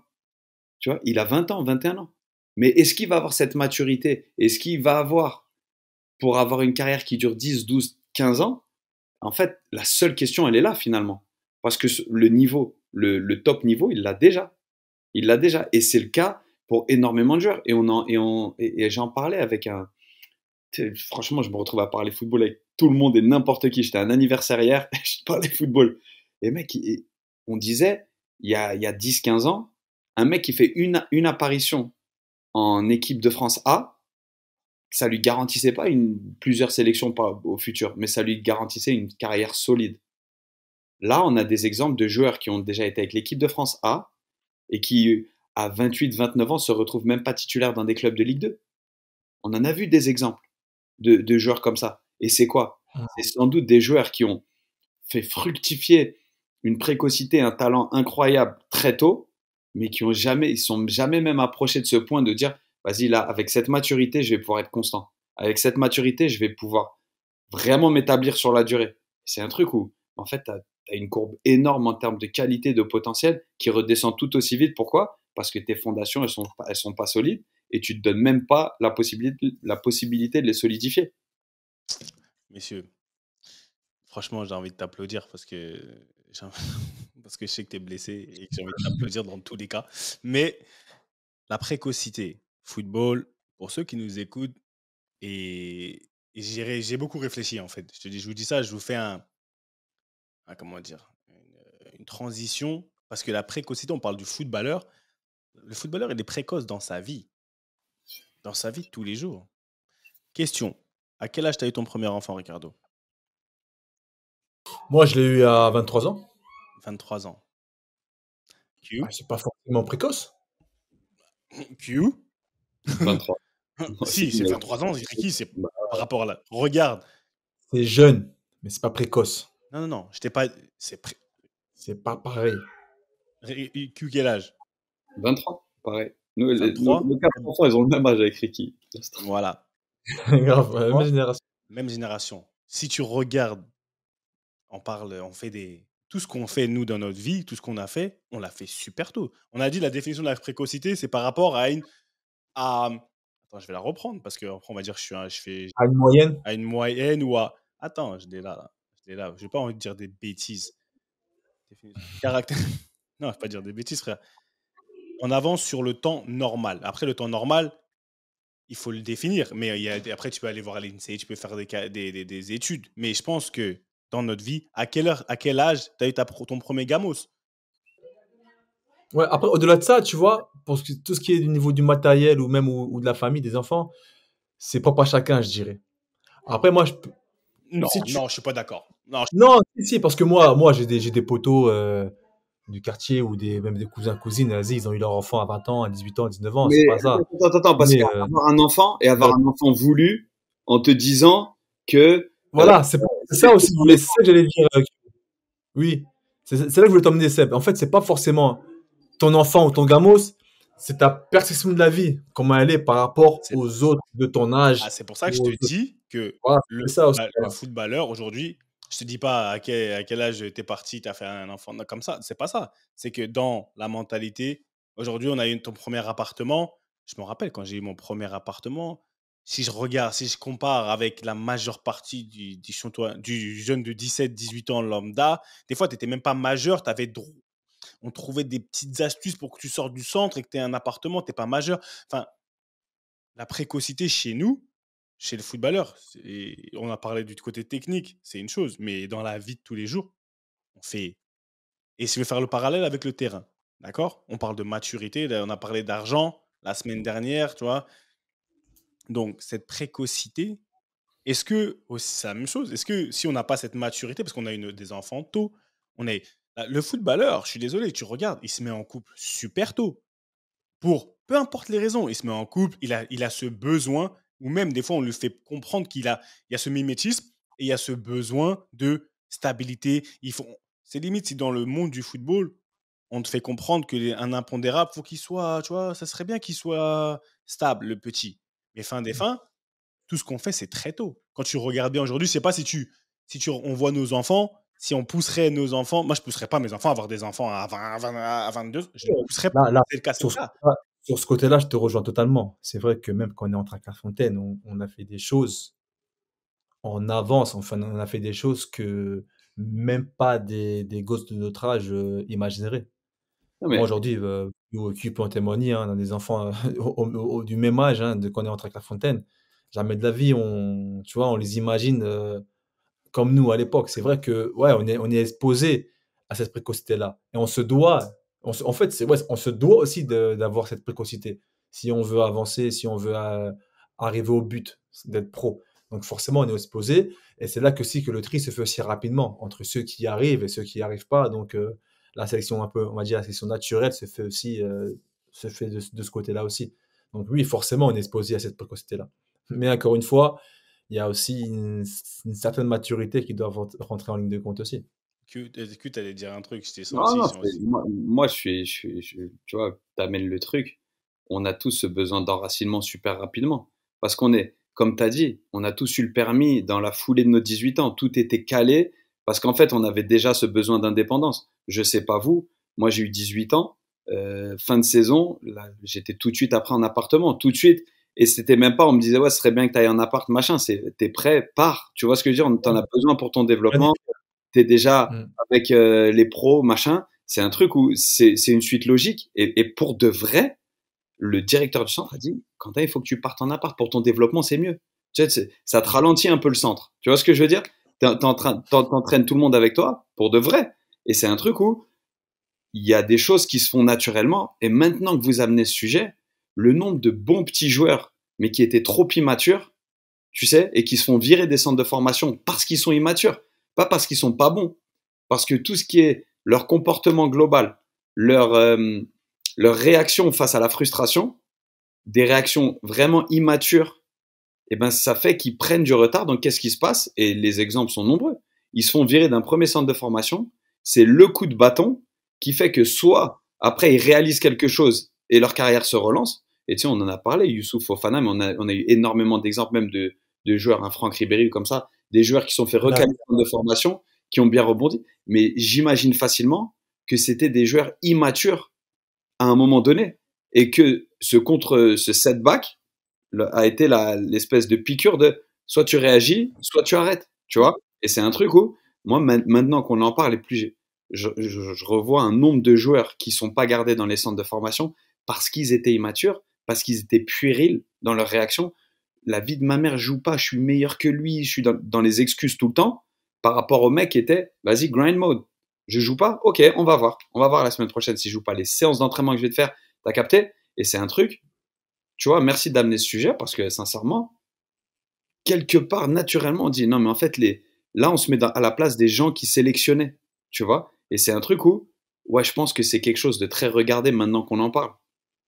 [SPEAKER 5] Tu vois, il a 20 ans, 21 ans. Mais est-ce qu'il va avoir cette maturité? Est-ce qu'il va avoir, pour avoir une carrière qui dure 10, 12, 15 ans? En fait, la seule question, elle est là finalement. Parce que le niveau, le top niveau, il l'a déjà. Il l'a déjà. Et c'est le cas pour énormément de joueurs. Et j'en parlais avec un. Franchement, je me retrouve à parler football avec tout le monde et n'importe qui. J'étais à un anniversaire hier, je parlais football. Et mec, on disait, il y a 10-15 ans, un mec qui fait une apparition en équipe de France A, ça lui garantissait pas plusieurs sélections au futur, mais ça lui garantissait une carrière solide. Là, on a des exemples de joueurs qui ont déjà été avec l'équipe de France A et qui, à 28-29 ans, se retrouvent même pas titulaires dans des clubs de Ligue 2. On en a vu des exemples de joueurs comme ça. Et c'est quoi? C'est sans doute des joueurs qui ont fait fructifier une précocité, un talent incroyable très tôt, mais ils sont jamais même approchés de ce point de dire, vas-y là, avec cette maturité, je vais pouvoir être constant. Avec cette maturité, je vais pouvoir vraiment m'établir sur la durée. C'est un truc où, en fait, tu as une courbe énorme en termes de qualité, de potentiel, qui redescend tout aussi vite. Pourquoi? Parce que tes fondations, elles sont pas solides et tu te donnes même pas la possibilité de les solidifier.
[SPEAKER 6] Messieurs, franchement, j'ai envie de t'applaudir parce que, parce que je sais que tu es blessé et que j'ai envie de t'applaudir dans tous les cas. Mais la précocité, football, pour ceux qui nous écoutent, et j'ai beaucoup réfléchi en fait. Je vous dis ça, je vous fais comment dire, une transition parce que la précocité, on parle du footballeur. Le footballeur, il est précoce dans sa vie de tous les jours. Question, à quel âge tu as eu ton premier enfant, Ricardo?
[SPEAKER 1] Moi, je l'ai eu à 23 ans.
[SPEAKER 6] 23 ans. Q?
[SPEAKER 1] C'est pas forcément précoce.
[SPEAKER 6] Q?
[SPEAKER 5] 23.
[SPEAKER 6] Si, c'est 23 ans, Ricky, c'est par rapport à la... Regarde.
[SPEAKER 1] C'est jeune, mais c'est pas précoce.
[SPEAKER 6] Non, je t'ai pas...
[SPEAKER 1] C'est pas pareil.
[SPEAKER 6] Q, quel âge?
[SPEAKER 5] 23, pareil. Nous,
[SPEAKER 6] 23?
[SPEAKER 5] nos 4 enfants, ils ont le même âge avec Ricky.
[SPEAKER 6] Voilà.
[SPEAKER 1] Grave, même génération.
[SPEAKER 6] Même génération. Si tu regardes, on fait tout ce qu'on fait, nous, dans notre vie, tout ce qu'on a fait, on l'a fait super tôt. On a dit la définition de la précocité, c'est par rapport à Attends, je vais la reprendre parce qu'après, on va dire que
[SPEAKER 1] À une moyenne.
[SPEAKER 6] à une moyenne ou à... Attends, je l'ai là. Je n'ai pas envie de dire des bêtises. Caractère... Non, je ne vais pas dire des bêtises, frère. On avance sur le temps normal. Après, le temps normal, il faut le définir. Mais après, tu peux aller voir l'INSEE, tu peux faire des études. Mais je pense que dans notre vie, à quel âge tu as eu ton premier gamos?
[SPEAKER 1] Ouais, après, au-delà de ça, tu vois, pour tout ce qui est du niveau du matériel ou même ou de la famille, des enfants, c'est propre à chacun, je dirais. Après, moi,
[SPEAKER 6] Non,
[SPEAKER 1] si tu...
[SPEAKER 6] non, je suis pas d'accord.
[SPEAKER 1] Non, si, parce que moi j'ai des potos du quartier ou même des cousins, cousines, vas-y, ils ont eu leur enfant à 20 ans, à 18 ans, à 19 ans,
[SPEAKER 5] Mais
[SPEAKER 1] c'est pas ça.
[SPEAKER 5] attends, parce
[SPEAKER 1] Mais,
[SPEAKER 5] qu'avoir un enfant et avoir un enfant voulu en te disant que.
[SPEAKER 1] voilà, c'est ça aussi, c'est ça que j'allais dire. Oui, c'est là que je voulais t'emmener, Seb. En fait, c'est pas forcément ton enfant ou ton gamos, c'est ta perception de la vie, comment elle est par rapport aux autres de ton âge.
[SPEAKER 6] C'est pour ça que je te dis que
[SPEAKER 1] voilà,
[SPEAKER 6] le footballeur aujourd'hui, je te dis pas à quel âge t'es parti, t'as fait un enfant comme ça, c'est pas ça. C'est que dans la mentalité, aujourd'hui, on a eu ton premier appartement. Je me rappelle quand j'ai eu mon premier appartement, si je compare avec la majeure partie du jeune de 17-18 ans lambda, des fois, tu n'étais même pas majeur, on trouvait des petites astuces pour que tu sortes du centre et que tu aies un appartement, tu n'es pas majeur. Enfin, la précocité chez nous, chez le footballeur, on a parlé du côté technique, c'est une chose, mais dans la vie de tous les jours, on fait... Et si je vais faire le parallèle avec le terrain, d'accord? On parle de maturité, on a parlé d'argent la semaine dernière, tu vois. Donc, cette précocité, est-ce que, c'est la même chose, est-ce que si on n'a pas cette maturité, parce qu'on a des enfants tôt, le footballeur, je suis désolé, tu regardes, il se met en couple super tôt. Pour peu importe les raisons, il se met en couple, il a ce besoin, ou même des fois on lui fait comprendre il y a ce mimétisme et il y a ce besoin de stabilité. C'est limite si dans le monde du football, on te fait comprendre qu'un impondérable, faut qu'il soit, tu vois, ça serait bien qu'il soit stable, le petit. Mais fin des fins, tout ce qu'on fait, c'est très tôt. Quand tu regardes bien aujourd'hui, je sais pas si on voit nos enfants, si on pousserait nos enfants, moi je pousserais pas mes enfants à avoir des enfants à 20, à 22, je les pousserais pas.
[SPEAKER 1] Là,
[SPEAKER 6] C'est le cas, c'est
[SPEAKER 1] sur
[SPEAKER 6] le
[SPEAKER 1] ce
[SPEAKER 6] cas.
[SPEAKER 1] côté-là, sur ce côté-là, je te rejoins totalement. C'est vrai que même quand on est entre à Clairefontaine, on a fait des choses en avance. Enfin, on a fait des choses que même pas des gosses de notre âge imagineraient.
[SPEAKER 5] Non,
[SPEAKER 1] Moi,
[SPEAKER 5] mais
[SPEAKER 1] aujourd'hui, tu peux en témoigner, hein, on a des enfants du même âge, hein, de quand on est entre à Clairefontaine. Jamais de la vie, tu vois, on les imagine comme nous à l'époque. C'est vrai que, ouais, on est exposé à cette précocité-là. Et on se doit, en fait, on se doit aussi d'avoir cette précocité. Si on veut avancer, si on veut arriver au but, c'est d'être pro. Donc forcément, on est exposé. Et c'est là que si que le tri se fait aussi rapidement entre ceux qui y arrivent et ceux qui n'y arrivent pas. Donc la sélection un peu, on va dire, la sélection naturelle se fait aussi, se fait de ce côté-là aussi. Donc oui, forcément, on est exposé à cette précocité-là. Mais encore une fois, il y a aussi une certaine maturité qui doit rentrer en ligne de compte aussi.
[SPEAKER 6] Tu allais dire un truc, je t'ai
[SPEAKER 5] non,
[SPEAKER 6] senti.
[SPEAKER 5] non, moi, tu vois, t'amènes le truc. On a tous ce besoin d'enracinement super rapidement. Parce qu'on est, comme tu as dit, on a tous eu le permis dans la foulée de nos 18 ans. Tout était calé parce qu'en fait, on avait déjà ce besoin d'indépendance. Je sais pas vous, moi j'ai eu 18 ans, fin de saison, là, j'étais tout de suite après en appartement, tout de suite. Et c'était même pas, on me disait, ouais, ce serait bien que tu ailles en appart, machin. T'es prêt, pars. Tu vois ce que je veux dire? T'en as besoin pour ton développement. T'es déjà
[SPEAKER 1] Mm.
[SPEAKER 5] avec les pros, machin. C'est un truc où c'est une suite logique. Et pour de vrai, le directeur du centre a dit, Quentin, il faut que tu partes en appart pour ton développement, c'est mieux. Tu sais, ça te ralentit un peu le centre. Tu vois ce que je veux dire? T'entraînes tout le monde avec toi pour de vrai. Et c'est un truc où il y a des choses qui se font naturellement. Et maintenant que vous amenez ce sujet, le nombre de bons petits joueurs, mais qui étaient trop immatures, tu sais, et qui se font virer des centres de formation parce qu'ils sont immatures, pas parce qu'ils sont pas bons, parce que tout ce qui est leur comportement global, leur réaction face à la frustration, des réactions vraiment immatures, et ben ça fait qu'ils prennent du retard. Donc qu'est-ce qui se passe? Et les exemples sont nombreux. Ils se font virer d'un premier centre de formation. C'est le coup de bâton qui fait que soit après ils réalisent quelque chose et leur carrière se relance. Et tu sais, on en a parlé, Youssouf Fofana, mais on a eu énormément d'exemples même de joueurs, un Franck Ribéry ou comme ça, des joueurs qui sont fait recaler de formation, qui ont bien rebondi. Mais j'imagine facilement que c'était des joueurs immatures à un moment donné et que ce setback a été l'espèce de piqûre de soit tu réagis, soit tu arrêtes, tu vois. Et c'est un truc où, moi, maintenant qu'on en parle, je revois un nombre de joueurs qui sont pas gardés dans les centres de formation parce qu'ils étaient immatures, parce qu'ils étaient puérils dans leur réaction. La vie de ma mère joue pas, je suis meilleur que lui, je suis dans les excuses tout le temps par rapport au mec qui était, vas-y, grind mode. Je joue pas, ok, on va voir. On va voir la semaine prochaine si je joue pas. Les séances d'entraînement que je vais te faire, t'as capté? Et c'est un truc, tu vois, merci d'amener ce sujet parce que sincèrement, quelque part, naturellement, on dit non, mais en fait, là, on se met à la place des gens qui sélectionnaient, tu vois. Et c'est un truc où, ouais, je pense que c'est quelque chose de très regardé maintenant qu'on en parle.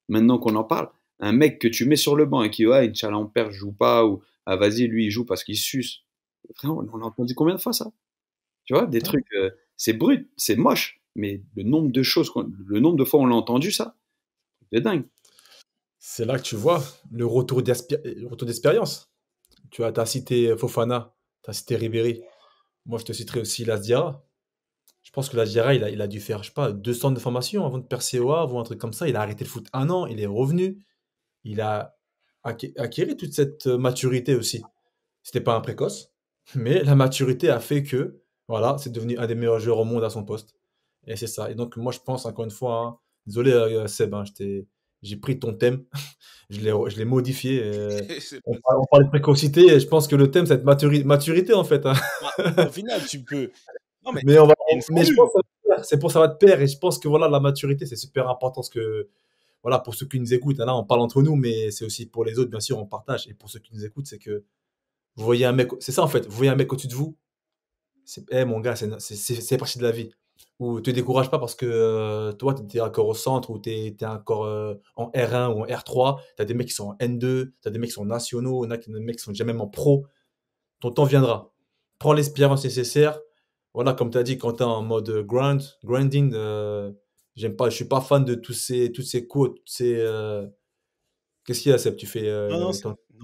[SPEAKER 5] Maintenant qu'on en parle, un mec que tu mets sur le banc et qui, ouais, Inch'Allah, on perd, je joue pas, ou ah, vas-y, lui, il joue parce qu'il suce. Frère, on a entendu combien de fois ça? Tu vois, des trucs, c'est brut, c'est moche, mais le nombre de choses, le nombre de fois on l'a entendu ça, c'est dingue.
[SPEAKER 1] C'est là que tu vois le retour d'expérience. Tu as cité Fofana, tu as cité Ribéry. Moi, je te citerai aussi Lasdiara. Je pense que Lasdiara, il a dû faire, je sais pas, 2 ans de formation avant de percer au Havre ou un truc comme ça. Il a arrêté le foot 1 an, il est revenu. Il a acquis toute cette maturité aussi. C'était pas un précoce, mais la maturité a fait que, voilà, c'est devenu un des meilleurs joueurs au monde à son poste. Et c'est ça. Et donc, moi, je pense, encore une fois, hein, désolé, Seb, hein, j'ai pris ton thème, je l'ai modifié. On parle de précocité, et je pense que le thème, c'est maturité, en fait, hein.
[SPEAKER 6] Au final, tu peux. Non, mais
[SPEAKER 1] Mais,
[SPEAKER 6] il y a une
[SPEAKER 1] mais je
[SPEAKER 6] formule.
[SPEAKER 1] pense que c'est pour ça va te pair. Et je pense que voilà, la maturité, c'est super important. Parce que, voilà, pour ceux qui nous écoutent, là, on parle entre nous, mais c'est aussi pour les autres, bien sûr, on partage. Et pour ceux qui nous écoutent, c'est que vous voyez un mec, c'est ça en fait, vous voyez un mec au-dessus de vous, mon gars, c'est partie de la vie. Ou te décourage pas parce que toi, tu es encore au centre ou tu es encore en R1 ou en R3. Tu as des mecs qui sont en N2, tu as des mecs qui sont nationaux, il y a des mecs qui sont déjà même en pro. Ton temps viendra. Prends l'expérience nécessaire. Voilà, comme tu as dit, quand tu es en mode grinding, j'aime pas, je suis pas fan de toutes ces quotes. Qu'est-ce qu'il y a, Seb? Tu fais.
[SPEAKER 6] Non, non,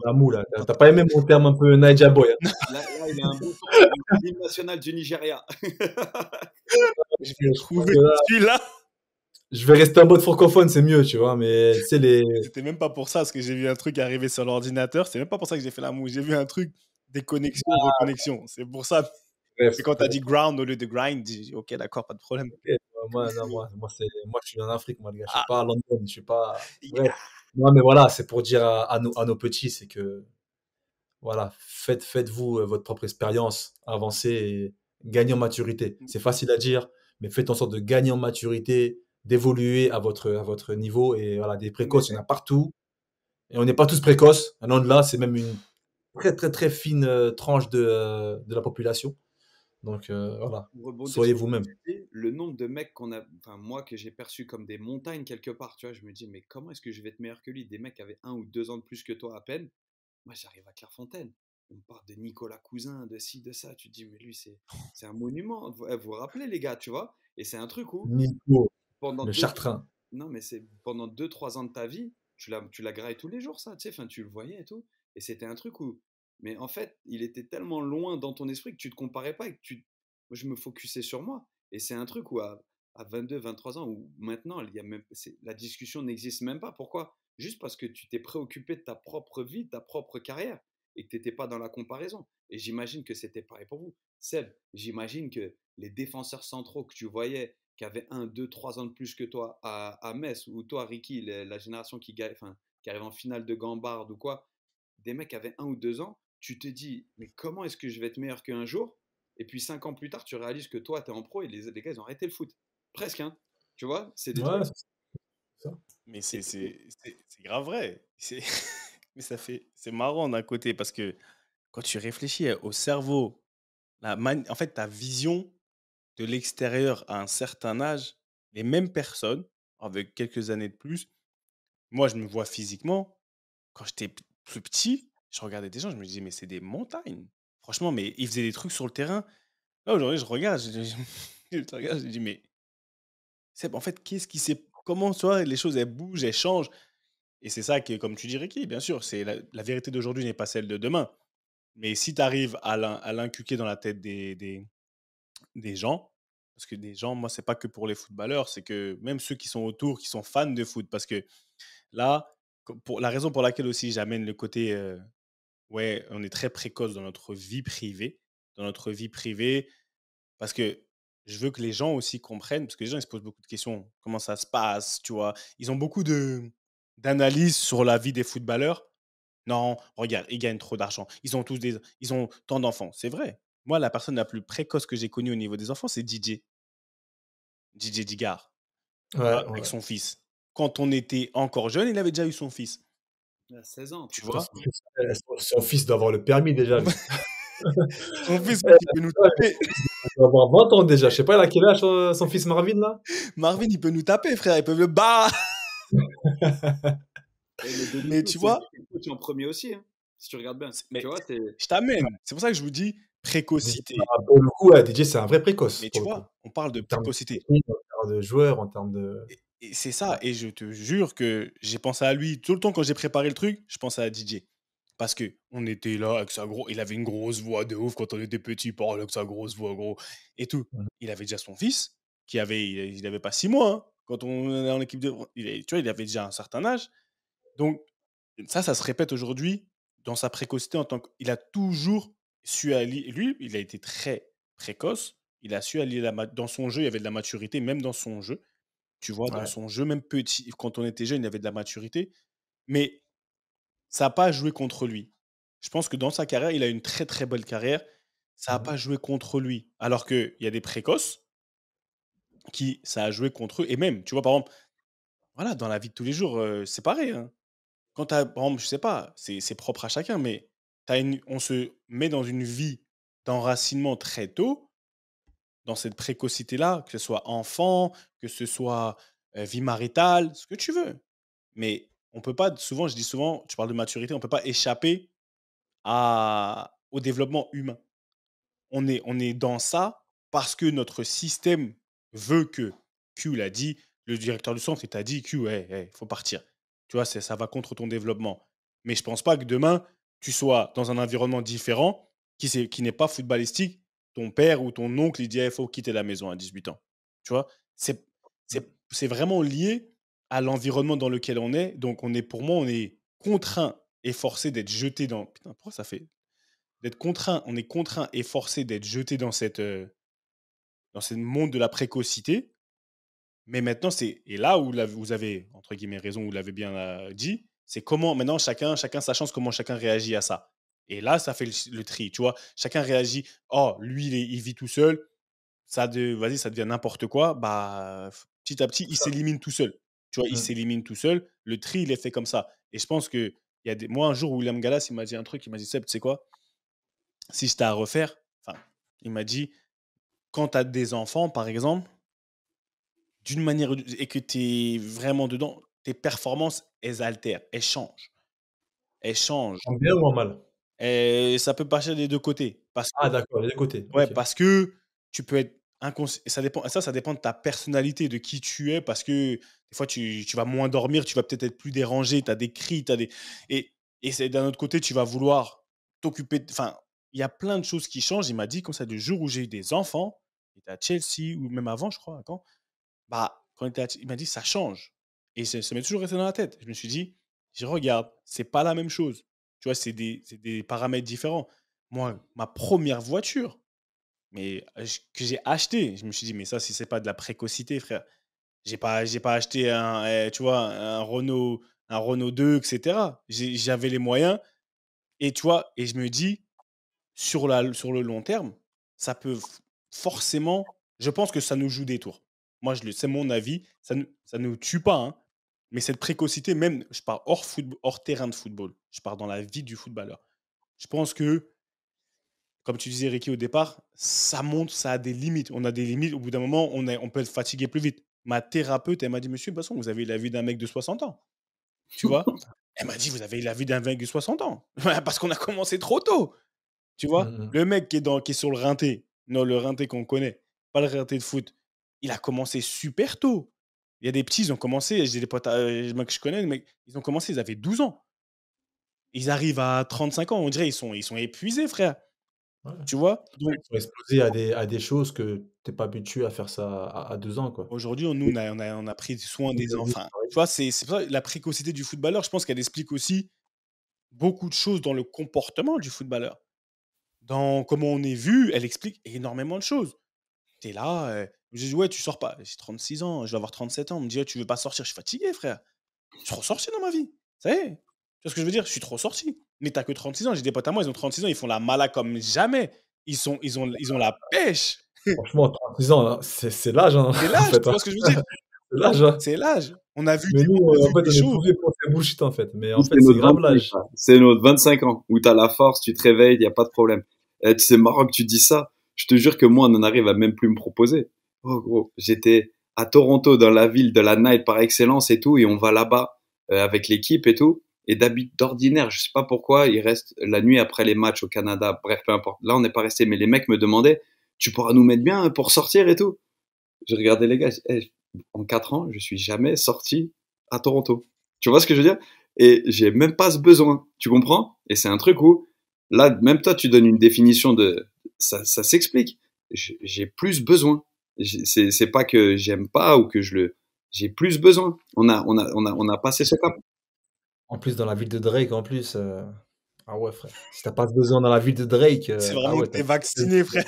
[SPEAKER 1] La moue, là. T'as pas aimé mon terme un peu Naija Boy, hein?
[SPEAKER 5] Là, il a un bouton de l'hymne national du Nigeria.
[SPEAKER 6] Je vais
[SPEAKER 1] Je crois
[SPEAKER 6] trouver
[SPEAKER 1] que là,
[SPEAKER 6] celui-là.
[SPEAKER 1] je vais rester en mode francophone, c'est mieux, tu vois, mais tu sais, les.
[SPEAKER 6] C'était même pas pour ça, parce que j'ai vu un truc arriver sur l'ordinateur. C'est même pas pour ça que j'ai fait la moue. J'ai vu un truc, déconnexion, reconnexion. C'est pour ça.
[SPEAKER 1] Bref,
[SPEAKER 6] C'est quand t'as dit ground au lieu de grind, j'ai dit, ok, d'accord, pas de problème.
[SPEAKER 1] ok, moi, non, moi, je suis en Afrique, moi, les gars. Je suis
[SPEAKER 6] Ah,
[SPEAKER 1] pas à London, je suis pas.
[SPEAKER 6] yeah.
[SPEAKER 1] Bref. Non, mais voilà, c'est pour dire à nos petits, c'est que, voilà, faites-vous votre propre expérience, avancez et gagnez en maturité. C'est facile à dire, mais faites en sorte de gagner en maturité, d'évoluer à votre niveau. Et voilà, des
[SPEAKER 5] Mais
[SPEAKER 1] précoces, il y en a partout. Et on n'est pas tous précoces. Allant de là, c'est même une très, très, très fine tranche de la population. Donc, voilà,
[SPEAKER 5] pour rebondir
[SPEAKER 1] soyez
[SPEAKER 5] sur ce que
[SPEAKER 1] vous-même.
[SPEAKER 5] tu dis, le nombre de mecs qu'on a, enfin moi que j'ai perçu comme des montagnes quelque part, tu vois, je me dis mais comment est-ce que je vais être meilleur que lui? Des mecs qui avaient 1 ou 2 ans de plus que toi à peine. Moi j'arrive à Clairefontaine. On me parle de Nicolas Cousin, de ci, de ça. Tu te dis mais lui c'est un monument. Vous vous rappelez les gars, tu vois? Et c'est un truc où
[SPEAKER 1] Nico,
[SPEAKER 5] pendant
[SPEAKER 1] le
[SPEAKER 5] deux,
[SPEAKER 1] Chartrain.
[SPEAKER 5] non mais c'est pendant 2, 3 ans de ta vie, tu l'as graillé tous les jours ça, tu sais, enfin tu le voyais et tout. Et c'était un truc où, mais en fait il était tellement loin dans ton esprit que tu te comparais pas et que moi, je me focusais sur moi. Et c'est un truc où à 22, 23 ans, où maintenant, la discussion n'existe même pas. Pourquoi? Juste parce que tu t'es préoccupé de ta propre vie, de ta propre carrière, et que tu n'étais pas dans la comparaison. Et j'imagine que c'était pareil pour vous. Seb, j'imagine que les défenseurs centraux que tu voyais, qui avaient 1, 2, 3 ans de plus que toi à Metz, ou toi, Ricky, la génération enfin, qui arrive en finale de Gambard ou quoi, des mecs qui avaient 1 ou 2 ans, tu te dis, mais comment est-ce que je vais être meilleur qu'un jour? Et puis 5 ans plus tard, tu réalises que toi, tu es en pro et les gars, ils ont arrêté le foot. Presque, hein. Tu vois, c'est des
[SPEAKER 1] Ouais,
[SPEAKER 5] trucs.
[SPEAKER 1] c'est ça.
[SPEAKER 6] Mais
[SPEAKER 5] Et
[SPEAKER 6] c'est grave vrai. Mais c'est marrant d'un côté parce que quand tu réfléchis au cerveau, en fait, ta vision de l'extérieur à un certain âge, les mêmes personnes, avec quelques années de plus, moi, je me vois physiquement, quand j'étais plus petit, je regardais des gens, je me disais, mais c'est des montagnes. Franchement, mais ils faisaient des trucs sur le terrain. Là, aujourd'hui, je regarde, je te regarde, je dis, mais en fait, qu'est-ce qui s'est. Comment, tu vois, les choses, elles bougent, elles changent. Et c'est ça qui, comme tu dis, Ricky, bien sûr, c'est la vérité d'aujourd'hui n'est pas celle de demain. Mais si tu arrives à l'inculquer dans la tête des gens, parce que des gens, moi, c'est pas que pour les footballeurs, c'est que même ceux qui sont autour, qui sont fans de foot, parce que là, pour la raison pour laquelle aussi j'amène le côté, ouais, on est très précoce dans notre vie privée, parce que je veux que les gens aussi comprennent, parce que les gens ils se posent beaucoup de questions, comment ça se passe, tu vois, ils ont beaucoup d'analyses sur la vie des footballeurs. Non, regarde, ils gagnent trop d'argent. Ils ont tant d'enfants. C'est vrai. Moi, la personne la plus précoce que j'ai connue au niveau des enfants, c'est DJ Digard, tu vois,
[SPEAKER 1] Ouais,
[SPEAKER 6] avec
[SPEAKER 1] ouais.
[SPEAKER 6] son fils. Quand on était encore jeune, il avait déjà eu son fils.
[SPEAKER 5] Il a 16 ans, un
[SPEAKER 6] Tu
[SPEAKER 5] truc comme
[SPEAKER 1] Putain,
[SPEAKER 6] vois?
[SPEAKER 5] ça.
[SPEAKER 1] son fils doit avoir le permis déjà, lui.
[SPEAKER 6] Son fils,
[SPEAKER 1] Ouais,
[SPEAKER 6] il peut nous
[SPEAKER 1] ouais,
[SPEAKER 6] taper.
[SPEAKER 1] il doit avoir 20 ans déjà. Je sais pas, il a quel âge son fils Marvin, là?
[SPEAKER 6] Marvin, il peut nous taper, frère. Il peut le bah.
[SPEAKER 5] Mais de
[SPEAKER 6] Mais
[SPEAKER 5] Nico,
[SPEAKER 6] tu
[SPEAKER 5] c'est lui
[SPEAKER 6] vois,
[SPEAKER 5] qui est coach en premier aussi, hein, si tu regardes bien. Tu
[SPEAKER 6] mais
[SPEAKER 5] vois,
[SPEAKER 6] je t'amène. C'est pour ça que je vous dis
[SPEAKER 1] DJ,
[SPEAKER 6] précocité.
[SPEAKER 1] pour le coup, ouais, DJ, c'est un vrai précoce,
[SPEAKER 6] Mais
[SPEAKER 1] pour
[SPEAKER 6] tu
[SPEAKER 1] le coup.
[SPEAKER 6] vois, on parle de
[SPEAKER 1] En termes de
[SPEAKER 6] précocité.
[SPEAKER 1] technique, en termes de joueurs, en termes de.
[SPEAKER 6] Et c'est ça.
[SPEAKER 1] Ouais.
[SPEAKER 6] Et je te jure que j'ai pensé à lui tout le temps quand j'ai préparé le truc. Je pensais à DJ. Parce que on était là avec sa gros. Il avait une grosse voix de ouf quand on était petit. Il parlait avec sa grosse voix, gros. Et tout.
[SPEAKER 1] Mhm.
[SPEAKER 6] Il avait déjà son fils, il avait pas 6 mois. Hein, quand on est en équipe de. Tu vois, il avait déjà un certain âge. Donc, ça se répète aujourd'hui dans sa précocité en tant que. Il a toujours su allier. Lui, il a été très précoce. Il a su allier dans son jeu, il y avait de la maturité, même dans son jeu. Tu vois, dans
[SPEAKER 1] Ouais.
[SPEAKER 6] son jeu, même petit, quand on était jeune, il avait de la maturité. Mais ça n'a pas joué contre lui. Je pense que dans sa carrière, il a une très très belle carrière. Ça n'a
[SPEAKER 1] Mhm.
[SPEAKER 6] pas joué contre lui. Alors qu'il y a des précoces qui, ça a joué contre eux. Et même, tu vois, par exemple, voilà, dans la vie de tous les jours, c'est pareil. Hein. Quand tu as, par exemple, je sais pas, c'est propre à chacun, mais on se met dans une vie d'enracinement très tôt, dans cette précocité-là, que ce soit enfant, que ce soit vie maritale, ce que tu veux. Mais on peut pas, souvent, je dis souvent, tu parles de maturité, on peut pas échapper au développement humain. On est dans ça parce que notre système veut que, Q l'a dit, le directeur du centre, il t'a dit, Q, il faut partir. Tu vois, ça va contre ton développement. Mais je pense pas que demain, tu sois dans un environnement différent qui n'est pas footballistique. Ton père ou ton oncle, il dit, il faut quitter la maison à 18 ans. Tu vois, c'est vraiment lié à l'environnement dans lequel on est. Donc, pour moi, on est contraint et forcé d'être jeté dans. Putain, pourquoi ça fait. D'être contraint, on est contraint et forcé d'être jeté dans ce monde de la précocité. Mais maintenant, et là où vous avez, entre guillemets, raison, vous l'avez bien dit, c'est comment maintenant chacun sa chance, comment chacun réagit à ça. Et là, ça fait le tri, tu vois. Chacun réagit, oh, lui, il vit tout seul, vas-y, ça devient n'importe quoi. Bah, petit à petit, il s'élimine tout seul. Tu vois, il s'élimine tout seul. Le tri, il est fait comme ça. Et je pense que, moi, un jour, William Gallas, il m'a dit un truc, il m'a dit, Seb, tu sais quoi, si j'étais à refaire, enfin, il m'a dit, quand tu as des enfants, par exemple, d'une manière et que tu es vraiment dedans, tes performances, elles altèrent, elles changent. Elles changent.
[SPEAKER 1] En bien ou en mal?
[SPEAKER 6] Et ça peut partir des deux côtés.
[SPEAKER 1] Ah d'accord, les deux côtés.
[SPEAKER 6] Ouais,
[SPEAKER 1] OK.
[SPEAKER 6] parce que tu peux être inconscient. Ça dépend de ta personnalité, de qui tu es, parce que des fois, tu vas moins dormir, tu vas peut-être être plus dérangé, tu as des cris, et c'est d'un autre côté, tu vas vouloir t'occuper. Enfin, il y a plein de choses qui changent. Il m'a dit comme ça, du jour où j'ai eu des enfants, il était à Chelsea, ou même avant, je crois, quand quand il m'a dit ça change. Et ça m'est toujours resté dans la tête. Je me suis dit, je regarde, c'est pas la même chose. Tu vois, c'est des paramètres différents. Moi, ma première voiture, que j'ai acheté. Je me suis dit, mais ça, si c'est pas de la précocité, frère. J'ai pas acheté tu vois, un Renault 2, etc. J'avais les moyens. Et tu vois, et je me dis, sur le long terme, ça peut forcément. Je pense que ça nous joue des tours. Moi, c'est mon avis. Ça ne nous tue pas, hein. Mais cette précocité, même, je pars hors terrain de football. Je pars dans la vie du footballeur. Je pense que, comme tu disais, Ricky, au départ, ça monte, ça a des limites. On a des limites. Au bout d'un moment, on peut être fatigué plus vite. Ma thérapeute, elle m'a dit, monsieur, de toute façon, vous avez la vie d'un mec de 60 ans. Tu vois. Elle m'a dit, vous avez la vie d'un mec de 60 ans. Parce qu'on a commencé trop tôt. Tu vois. Le mec qui est sur le rinté, non, le rinté qu'on connaît, pas le rinté de foot, il a commencé super tôt. Il y a des petits, ils ont commencé, j'ai des potes que je connais, mais ils ont commencé, ils avaient 12 ans. Ils arrivent à 35 ans, on dirait, ils sont épuisés, frère.
[SPEAKER 1] Ouais.
[SPEAKER 6] Tu vois. Donc,
[SPEAKER 1] Ils sont exposés à des choses que tu es pas habitué à faire ça à 2 ans, quoi.
[SPEAKER 6] aujourd'hui, nous, on a pris soin des enfants. Tu vois, c'est pour ça la précocité du footballeur, je pense qu'elle explique aussi beaucoup de choses dans le comportement du footballeur. Dans comment on est vu, elle explique énormément de choses. Tu es là, je dis, ouais, tu sors pas. J'ai 36 ans, je vais avoir 37 ans. On me dit, ouais, tu veux pas sortir. Je suis fatigué, frère. Je suis trop sorti dans ma vie. Ça y est. Tu vois ce que je veux dire? Je suis trop sorti. Mais t'as que 36 ans. J'ai des potes à moi, ils ont 36 ans, ils font la mala comme jamais. Ils ont la pêche.
[SPEAKER 1] Franchement, 36 ans, là, c'est l'âge, hein,
[SPEAKER 6] C'est
[SPEAKER 1] en
[SPEAKER 6] l'âge,
[SPEAKER 1] fait,
[SPEAKER 6] tu
[SPEAKER 1] hein.
[SPEAKER 6] vois ce que je veux dire?
[SPEAKER 1] C'est l'âge, hein.
[SPEAKER 6] C'est l'âge. On a vu
[SPEAKER 1] Mais nous, en fait,
[SPEAKER 6] des
[SPEAKER 1] on est
[SPEAKER 6] choses.
[SPEAKER 1] posé pour ces bullshit, en fait. Mais en
[SPEAKER 5] C'est
[SPEAKER 1] fait, c'est
[SPEAKER 5] notre
[SPEAKER 1] grave
[SPEAKER 5] 25,
[SPEAKER 1] l'âge.
[SPEAKER 5] ça. C'est notre 25 ans où t'as la force, tu te réveilles, il n'y a pas de problème. Tu sais, marrant que tu dis ça. Je te jure que moi, on en arrive à même plus me proposer. Oh, gros, j'étais à Toronto, dans la ville de la night par excellence et tout, et on va là-bas avec l'équipe et tout. Et d'ordinaire, je sais pas pourquoi, il reste la nuit après les matchs au Canada. Bref, peu importe. Là, on n'est pas resté, mais les mecs me demandaient, tu pourras nous mettre bien pour sortir et tout. Je regardais les gars, en 4 ans, je suis jamais sorti à Toronto. Tu vois ce que je veux dire? Et j'ai même pas ce besoin. Tu comprends? Et c'est un truc où, là, même toi, tu donnes une définition de, ça s'explique. J'ai plus besoin. C'est pas que j'aime pas ou que j'ai plus besoin. On a passé ce cap.
[SPEAKER 1] En plus, dans la ville de Drake, en plus, ah ouais, frère. Si t'as pas besoin dans la ville de Drake,
[SPEAKER 6] C'est
[SPEAKER 1] ah
[SPEAKER 6] vraiment
[SPEAKER 1] ouais,
[SPEAKER 6] que t'es vacciné, frère.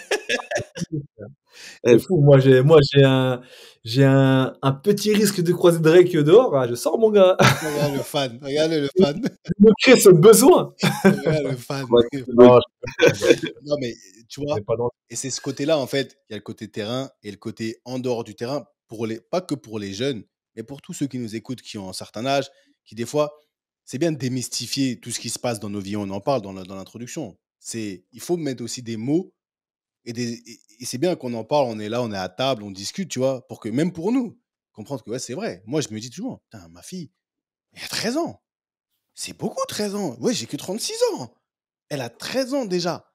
[SPEAKER 1] C'est fou. Moi, j'ai un petit risque de croiser Drake dehors. Ah, je sors, mon gars.
[SPEAKER 6] Regarde le fan. Regarde le fan.
[SPEAKER 1] Je me crée ce besoin.
[SPEAKER 6] Regarde le fan.
[SPEAKER 1] Non,
[SPEAKER 6] Non, mais tu vois,
[SPEAKER 1] c'est pas dans...
[SPEAKER 6] et c'est ce côté-là, en fait. Il y a le côté terrain et le côté en dehors du terrain, pas que pour les jeunes, mais pour tous ceux qui nous écoutent, qui ont un certain âge, qui des fois, c'est bien de démystifier tout ce qui se passe dans nos vies. On en parle dans l'introduction. Il faut mettre aussi des mots et c'est bien qu'on en parle. On est là, on est à table, on discute, tu vois, pour que même pour nous, comprendre que ouais, c'est vrai. Moi, je me dis toujours, putain, ma fille, elle a 13 ans. C'est beaucoup, 13 ans. Ouais, j'ai que 36 ans. Elle a 13 ans déjà.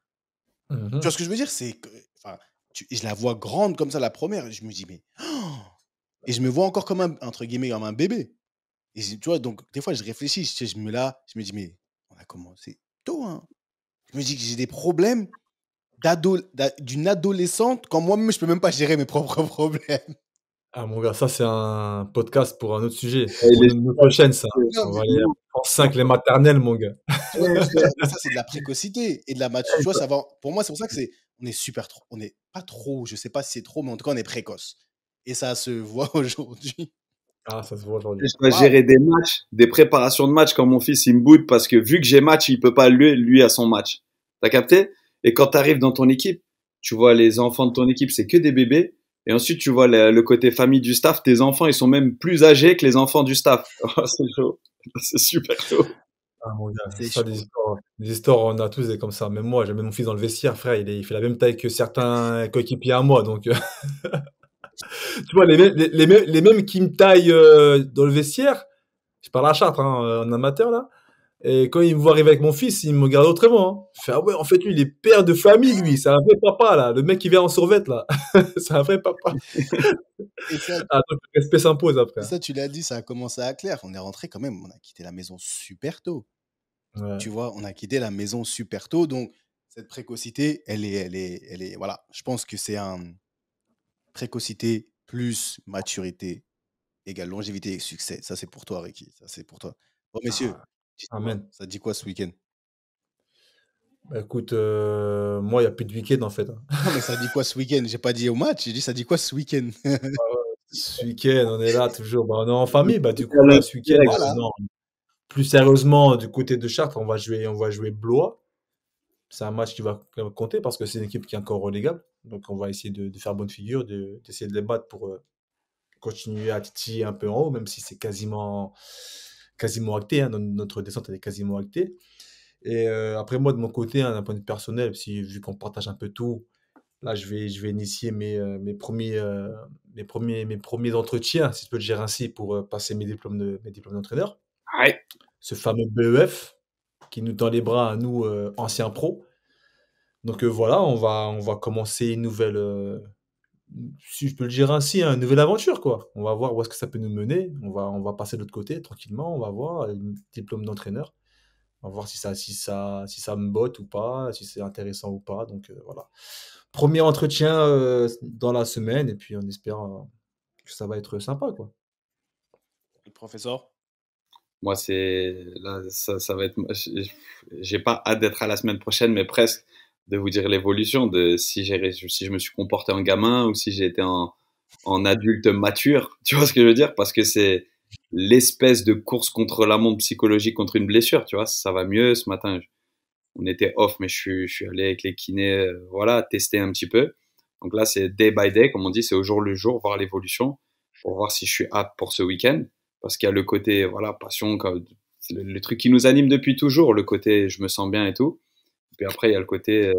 [SPEAKER 6] Tu vois ce que je veux dire? C'est que, enfin, je la vois grande comme ça, la première. Et je me dis, mais. Oh. Et je me vois encore comme entre guillemets, comme un bébé. Et tu vois, donc, des fois, je réfléchis. Je me dis, mais a commencé tôt. Hein. Je me dis que j'ai des problèmes d'une adolescente quand moi-même, je peux même pas gérer mes propres problèmes.
[SPEAKER 1] Ah, mon gars, ça, c'est un podcast pour un autre sujet.
[SPEAKER 5] Et
[SPEAKER 1] Pour
[SPEAKER 5] les-
[SPEAKER 1] une prochaine, ça.
[SPEAKER 6] Non,
[SPEAKER 1] On
[SPEAKER 6] mais
[SPEAKER 1] va aller en 5, les maternelles, mon gars.
[SPEAKER 6] tu vois, ça, c'est de la précocité et de la maturité. Tu vois, ça va. Pour moi, c'est pour ça que on est super trop. On est pas trop, je sais pas si c'est trop, mais en tout cas, on est précoce. Et ça se voit aujourd'hui.
[SPEAKER 1] Ah, ça se voit aujourd'hui.
[SPEAKER 5] Je dois
[SPEAKER 6] Waouh.
[SPEAKER 5] gérer des matchs, des préparations de match quand mon fils il me boude parce que vu que j'ai match, il peut pas lui à son match. T'as capté? Et quand t'arrives dans ton équipe, tu vois les enfants de ton équipe, c'est que des bébés. Et ensuite, tu vois le côté famille du staff. Tes enfants, ils sont même plus âgés que les enfants du staff. Oh, c'est chaud. C'est super chaud.
[SPEAKER 1] Ah, mon gars,
[SPEAKER 6] C'est
[SPEAKER 1] ça,
[SPEAKER 6] chaud.
[SPEAKER 1] des histoires, on a tous des comme ça. Même moi, j'ai même mon fils dans le vestiaire, frère, il fait la même taille que certains coéquipiers à moi. Donc, tu vois, les mêmes qui me taillent dans le vestiaire, je parle à Chartres, hein, en amateur, là. Et quand il me voit arriver avec mon fils, il me regarde autrement. Hein. Il fait, ah ouais, en fait, lui, il est père de famille, lui. C'est un vrai papa, là. Le mec qui vient en survette, là. C'est un vrai papa.
[SPEAKER 6] Et ça,
[SPEAKER 1] Ah, donc, le respect s'impose après.
[SPEAKER 6] et ça, tu l'as dit, ça a commencé à clair. On est rentré quand même, on a quitté la maison super tôt.
[SPEAKER 1] Ouais.
[SPEAKER 6] Tu vois, on a quitté la maison super tôt. Donc, cette précocité, elle est, voilà. Je pense que c'est un précocité plus maturité égale longévité et succès. Ça, c'est pour toi, Ricky. Ça, c'est pour toi. Bon, messieurs,
[SPEAKER 1] Ah,
[SPEAKER 6] dites-moi,
[SPEAKER 1] amen.
[SPEAKER 6] ça te dit quoi ce week-end?
[SPEAKER 1] Bah, écoute, moi, il n'y a plus de week-end, en fait. Hein.
[SPEAKER 6] Non, mais ça dit quoi ce week-end? J'ai pas dit au match, j'ai dit ça dit quoi ce week-end?
[SPEAKER 1] Ce week-end, on est là toujours. Bah, on est en famille. Bah, du coup, là, ce week-end,
[SPEAKER 6] Voilà.
[SPEAKER 1] non. Plus sérieusement, du côté de Chartres, on va jouer Blois. C'est un match qui va compter parce que c'est une équipe qui est encore relégable. Donc, on va essayer de faire bonne figure, d'essayer de les battre pour continuer à titiller un peu en haut, même si c'est quasiment acté. Hein. Notre descente, elle est quasiment actée. Et après, moi, de mon côté, hein, d'un point de vue personnel, vu qu'on partage un peu tout, là, je vais initier mes premiers entretiens, si je peux le dire ainsi, pour passer mes diplômes d'entraîneur.
[SPEAKER 5] Ouais.
[SPEAKER 1] Ce fameux BEF qui nous tend les bras à nous, anciens pros. Donc voilà, on va commencer une nouvelle, si je peux le dire ainsi, hein, une nouvelle aventure, quoi. On va voir où est-ce que ça peut nous mener. On va passer de l'autre côté tranquillement. On va voir un diplôme d'entraîneur. On va voir si ça me botte ou pas, si c'est intéressant ou pas. Donc voilà. Premier entretien dans la semaine et puis on espère que ça va être sympa, quoi.
[SPEAKER 6] Le professeur?
[SPEAKER 5] Moi, là, ça va être. J'ai pas hâte d'être à la semaine prochaine, mais presque de vous dire l'évolution de si je me suis comporté en gamin ou si j'ai été en adulte mature. Tu vois ce que je veux dire? Parce que c'est l'espèce de course contre la montre psychologique contre une blessure. Tu vois, ça va mieux. Ce matin, on était off, mais je suis allé avec les kinés, voilà, tester un petit peu. Donc là, c'est day by day, comme on dit, c'est au jour le jour, voir l'évolution, pour voir si je suis apte pour ce week-end. Parce qu'il y a le côté, voilà, passion, le truc qui nous anime depuis toujours, le côté je me sens bien et tout. Et puis après, il y a le côté,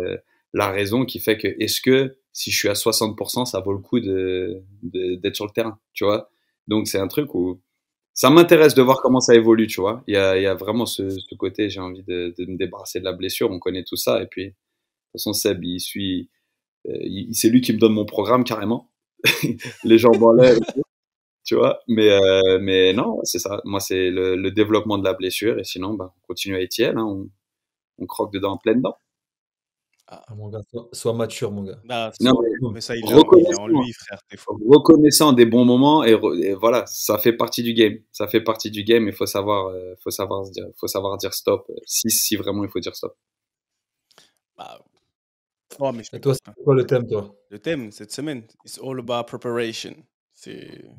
[SPEAKER 5] la raison qui fait que, est-ce que si je suis à 60%, ça vaut le coup d'être sur le terrain, tu vois? Donc c'est un truc où ça m'intéresse de voir comment ça évolue, tu vois. Il y a vraiment ce côté, j'ai envie de me débarrasser de la blessure, on connaît tout ça. Et puis, de toute façon, Seb, c'est lui qui me donne mon programme carrément. Les jambes en l'air, tu vois. Mais non, c'est ça. Moi, c'est le développement de la blessure. Et sinon, bah, on continue à ETL, hein, on croque dedans en pleine dent.
[SPEAKER 1] Ah, mon gars, sois mature, mon gars.
[SPEAKER 6] Bah,
[SPEAKER 5] Non,
[SPEAKER 6] mais ça, il est
[SPEAKER 5] reconnaissant.
[SPEAKER 6] en lui, frère. T'es fou.
[SPEAKER 5] Reconnaissant des bons moments et voilà, ça fait partie du game. Ça fait partie du game. Il faut savoir dire stop. Si vraiment il faut dire stop.
[SPEAKER 6] Bah, oh, mais
[SPEAKER 1] Et toi, c'est quoi le thème, toi?
[SPEAKER 6] le thème cette semaine, it's all about preparation.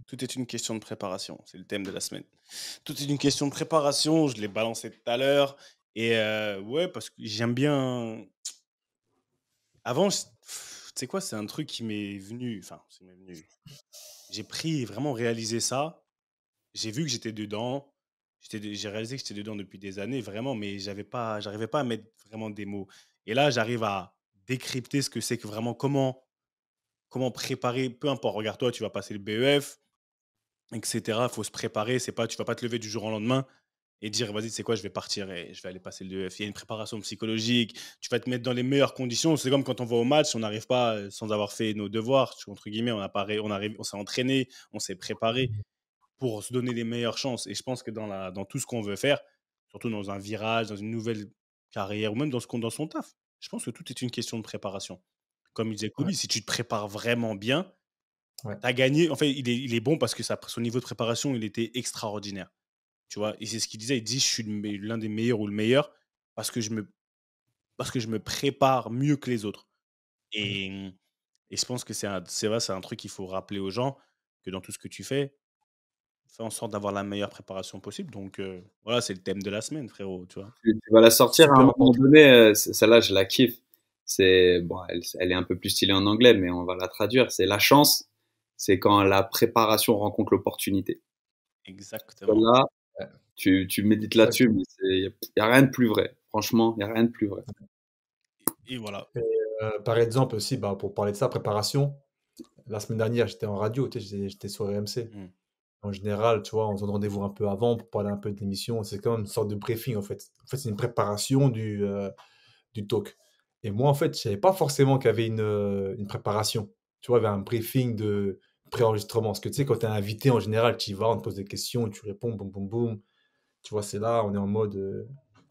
[SPEAKER 6] Tout est une question de préparation. C'est le thème de la semaine. Tout est une question de préparation. Je l'ai balancé tout à l'heure. Et ouais, parce que j'aime bien. Avant, tu sais quoi, c'est un truc qui m'est venu. Enfin, c'est m'est venu. J'ai vraiment réalisé ça. J'ai vu que j'étais dedans. J'ai réalisé que j'étais dedans depuis des années, vraiment, mais j'arrivais pas à mettre vraiment des mots. Et là, j'arrive à décrypter ce que c'est que vraiment comment préparer, peu importe, regarde toi, tu vas passer le BEF, etc. Il faut se préparer, c'est pas, tu vas pas te lever du jour au lendemain et dire, vas-y, c'est quoi, je vais partir et je vais aller passer le BEF. Il y a une préparation psychologique, tu vas te mettre dans les meilleures conditions. C'est comme quand on va au match, on n'arrive pas sans avoir fait nos devoirs, entre guillemets, on s'est entraîné, on s'est préparé pour se donner les meilleures chances. Et je pense que dans tout ce qu'on veut faire, surtout dans un virage, dans une nouvelle carrière ou même dans son taf. Je pense que tout est une question de préparation. Comme il disait Kobe,
[SPEAKER 1] Ouais.
[SPEAKER 6] si tu te prépares vraiment bien,
[SPEAKER 1] Ouais.
[SPEAKER 6] tu as gagné. En fait, il est bon parce que son niveau de préparation, il était extraordinaire. Tu vois, et c'est ce qu'il disait. Il dit, je suis l'un des meilleurs ou le meilleur parce que je me prépare mieux que les autres. Et, et je pense que c'est vrai, c'est un truc qu'il faut rappeler aux gens que dans tout ce que tu fais en sorte d'avoir la meilleure préparation possible. Donc, voilà, c'est le thème de la semaine, frérot, tu vois.
[SPEAKER 5] Tu vas la sortir à un
[SPEAKER 1] Super
[SPEAKER 5] moment
[SPEAKER 1] important.
[SPEAKER 5] donné. Celle-là, je la kiffe. Bon, elle est un peu plus stylée en anglais, mais on va la traduire. C'est la chance. C'est quand la préparation rencontre l'opportunité.
[SPEAKER 6] Exactement.
[SPEAKER 5] Celle-là,
[SPEAKER 1] Ouais.
[SPEAKER 5] tu médites là-dessus, mais il y a rien de plus vrai. Franchement, il y a rien de plus vrai.
[SPEAKER 6] Et voilà.
[SPEAKER 1] Et par exemple aussi, bah, pour parler de ça, préparation, la semaine dernière, j'étais en radio, tu sais, j'étais sur RMC.
[SPEAKER 6] Mm.
[SPEAKER 1] En général, tu vois, on se donne rendez-vous un peu avant pour parler un peu de l'émission. C'est comme une sorte de briefing, en fait. En fait, c'est une préparation du talk. Et moi, en fait, je savais pas forcément qu'il y avait une préparation. Tu vois, il y avait un briefing de pré-enregistrement. Parce que tu sais, quand tu es invité, en général, tu y vas, on te pose des questions, tu réponds, boum, boum, boum. Tu vois, c'est là, on est en mode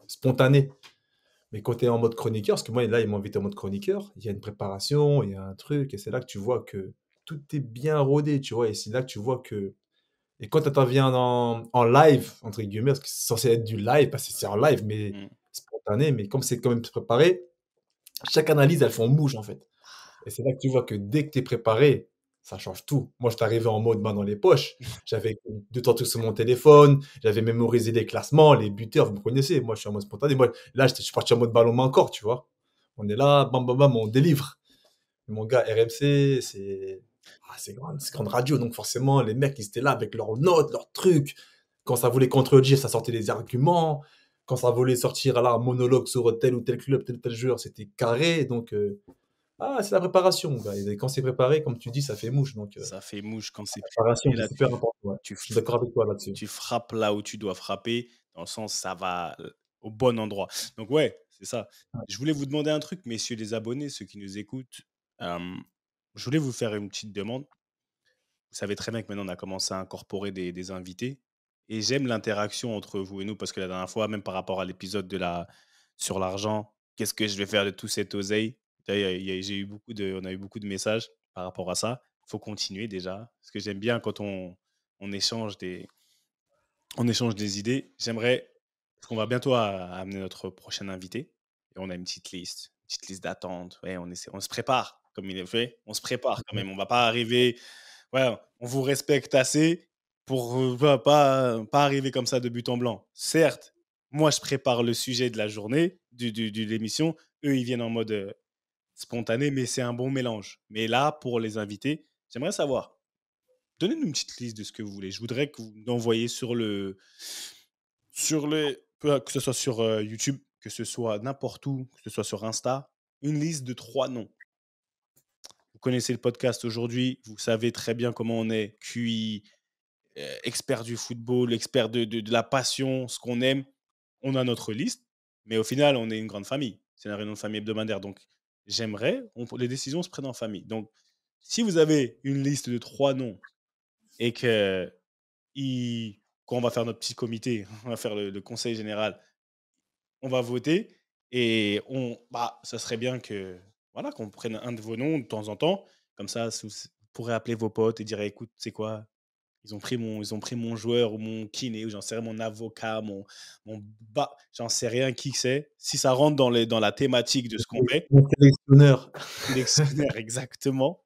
[SPEAKER 1] spontané. Mais quand tu es en mode chroniqueur, parce que moi, là, ils m'ont invité en mode chroniqueur, il y a une préparation, il y a un truc, et c'est là que tu vois que tout est bien rodé, tu vois, et c'est là que tu vois que... Et quand tu interviens en live, entre guillemets, parce que c'est censé être du live, parce que c'est en live, mais
[SPEAKER 6] Mm.
[SPEAKER 1] spontané, mais comme c'est quand même préparé, chaque analyse, elles font bouge, en fait. Et c'est là que tu vois que dès que tu es préparé, ça change tout. Moi, je suis arrivé en mode main dans les poches. J'avais deux temps tout sur mon téléphone. J'avais mémorisé les classements, les buteurs. Vous me connaissez. Moi, je suis en mode spontané. Moi, là, je suis parti en mode ballon main corps, tu vois. On est là, bam, bam, bam, on délivre. Mais mon gars, RMC, c'est grande radio. Donc, forcément, les mecs, ils étaient là avec leurs notes, leurs trucs. Quand ça voulait contredire, ça sortait des arguments. Quand ça voulait sortir là, un monologue sur tel ou tel club, tel ou tel joueur, c'était carré. Donc, c'est la préparation, gars. Et quand c'est préparé, comme tu dis, ça fait mouche. Donc,
[SPEAKER 6] Ça fait mouche quand c'est
[SPEAKER 1] la préparation,
[SPEAKER 6] préparé.
[SPEAKER 1] c'est
[SPEAKER 6] Là,
[SPEAKER 1] super important. Ouais.
[SPEAKER 6] tu,
[SPEAKER 1] Je suis d'accord avec toi là-dessus.
[SPEAKER 6] tu frappes là où tu dois frapper, dans le sens ça va au bon endroit. Donc ouais, c'est ça. Je voulais vous demander un truc, messieurs les abonnés, ceux qui nous écoutent. Je voulais vous faire une petite demande. Vous savez très bien que maintenant on a commencé à incorporer des invités. Et j'aime l'interaction entre vous et nous, parce que la dernière fois, même par rapport à l'épisode sur l'argent, qu'est-ce que je vais faire de tout cet oseille? On a eu beaucoup de messages par rapport à ça. Il faut continuer déjà, parce que j'aime bien quand on échange des idées. Parce qu'on va bientôt amener notre prochain invité, et on a une petite liste d'attente. Ouais, on se prépare, comme il est fait. On se prépare quand même. On va pas arriver. Ouais, on vous respecte assez pour pas arriver comme ça de but en blanc. Certes, moi je prépare le sujet de la journée, de l'émission. Eux, ils viennent en mode spontané, mais c'est un bon mélange. Mais là, pour les invités, j'aimerais savoir. Donnez-nous une petite liste de ce que vous voulez. Je voudrais que vous m'envoyiez que ce soit sur YouTube, que ce soit n'importe où, que ce soit sur Insta, une liste de 3 noms. Vous connaissez le podcast aujourd'hui, vous savez très bien comment on est, QI, expert du football, expert de la passion, ce qu'on aime. On a notre liste, mais au final, on est une grande famille. C'est une réunion de famille hebdomadaire. Donc, les décisions se prennent en famille. Donc, si vous avez une liste de 3 noms et quand on va faire notre petit comité, on va faire le conseil général, on va voter et ça serait bien voilà, qu'on prenne un de vos noms de temps en temps. Comme ça, vous pourrez appeler vos potes et dire écoute, c'est quoi? Ils ont pris mon joueur ou mon kiné ou j'en sais rien, mon avocat, j'en sais rien qui c'est. Si ça rentre dans la thématique de ce qu'on fait,
[SPEAKER 1] Mon sélectionneur,
[SPEAKER 6] sélectionneur exactement.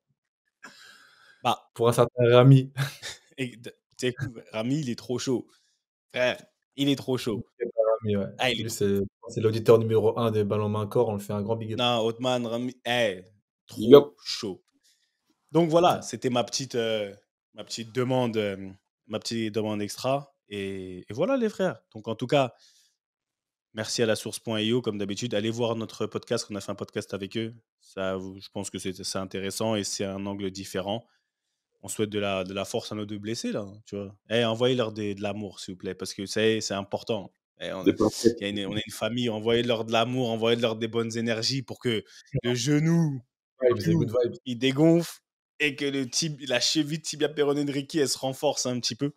[SPEAKER 1] pour un certain Rami.
[SPEAKER 6] Et tu sais, Rami, il est trop chaud. Frère, il est trop chaud.
[SPEAKER 1] Rami, ouais.
[SPEAKER 6] Il est
[SPEAKER 1] Lui, c'est l'auditeur numéro 1 des ballons main corps. On le fait un grand big up.
[SPEAKER 6] Non, Othman, Rami, trop
[SPEAKER 5] Yup.
[SPEAKER 6] chaud. Donc voilà, c'était ma petite demande, extra. Et voilà les frères. Donc en tout cas, merci à la source.io comme d'habitude. Allez voir notre podcast, on a fait un podcast avec eux. Ça, je pense que c'est intéressant et c'est un angle différent. On souhaite de la force à nos deux blessés là, tu vois. Envoyez-leur de l'amour s'il vous plaît, parce que c'est important. On
[SPEAKER 5] C'est parfait.
[SPEAKER 6] on est une famille, envoyez-leur de l'amour, envoyez-leur des bonnes énergies pour que le genou
[SPEAKER 1] Vibes, c'est good vibes.
[SPEAKER 6] il dégonfle et que la cheville tibia péroné de Ricky elle se renforce un petit peu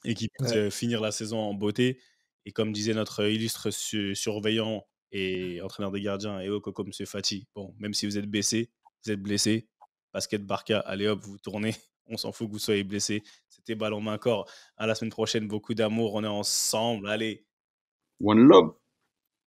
[SPEAKER 6] et qu'ils puissent finir la saison en beauté Et comme disait notre illustre surveillant et entraîneur des gardiens, et Coco, monsieur Fati, bon, même si vous êtes blessé, basket Barca, allez hop, vous tournez, on s'en fout que vous soyez blessé. C'était Ballon Main Corps. À la semaine prochaine, beaucoup d'amour, on est ensemble, allez.
[SPEAKER 5] One love.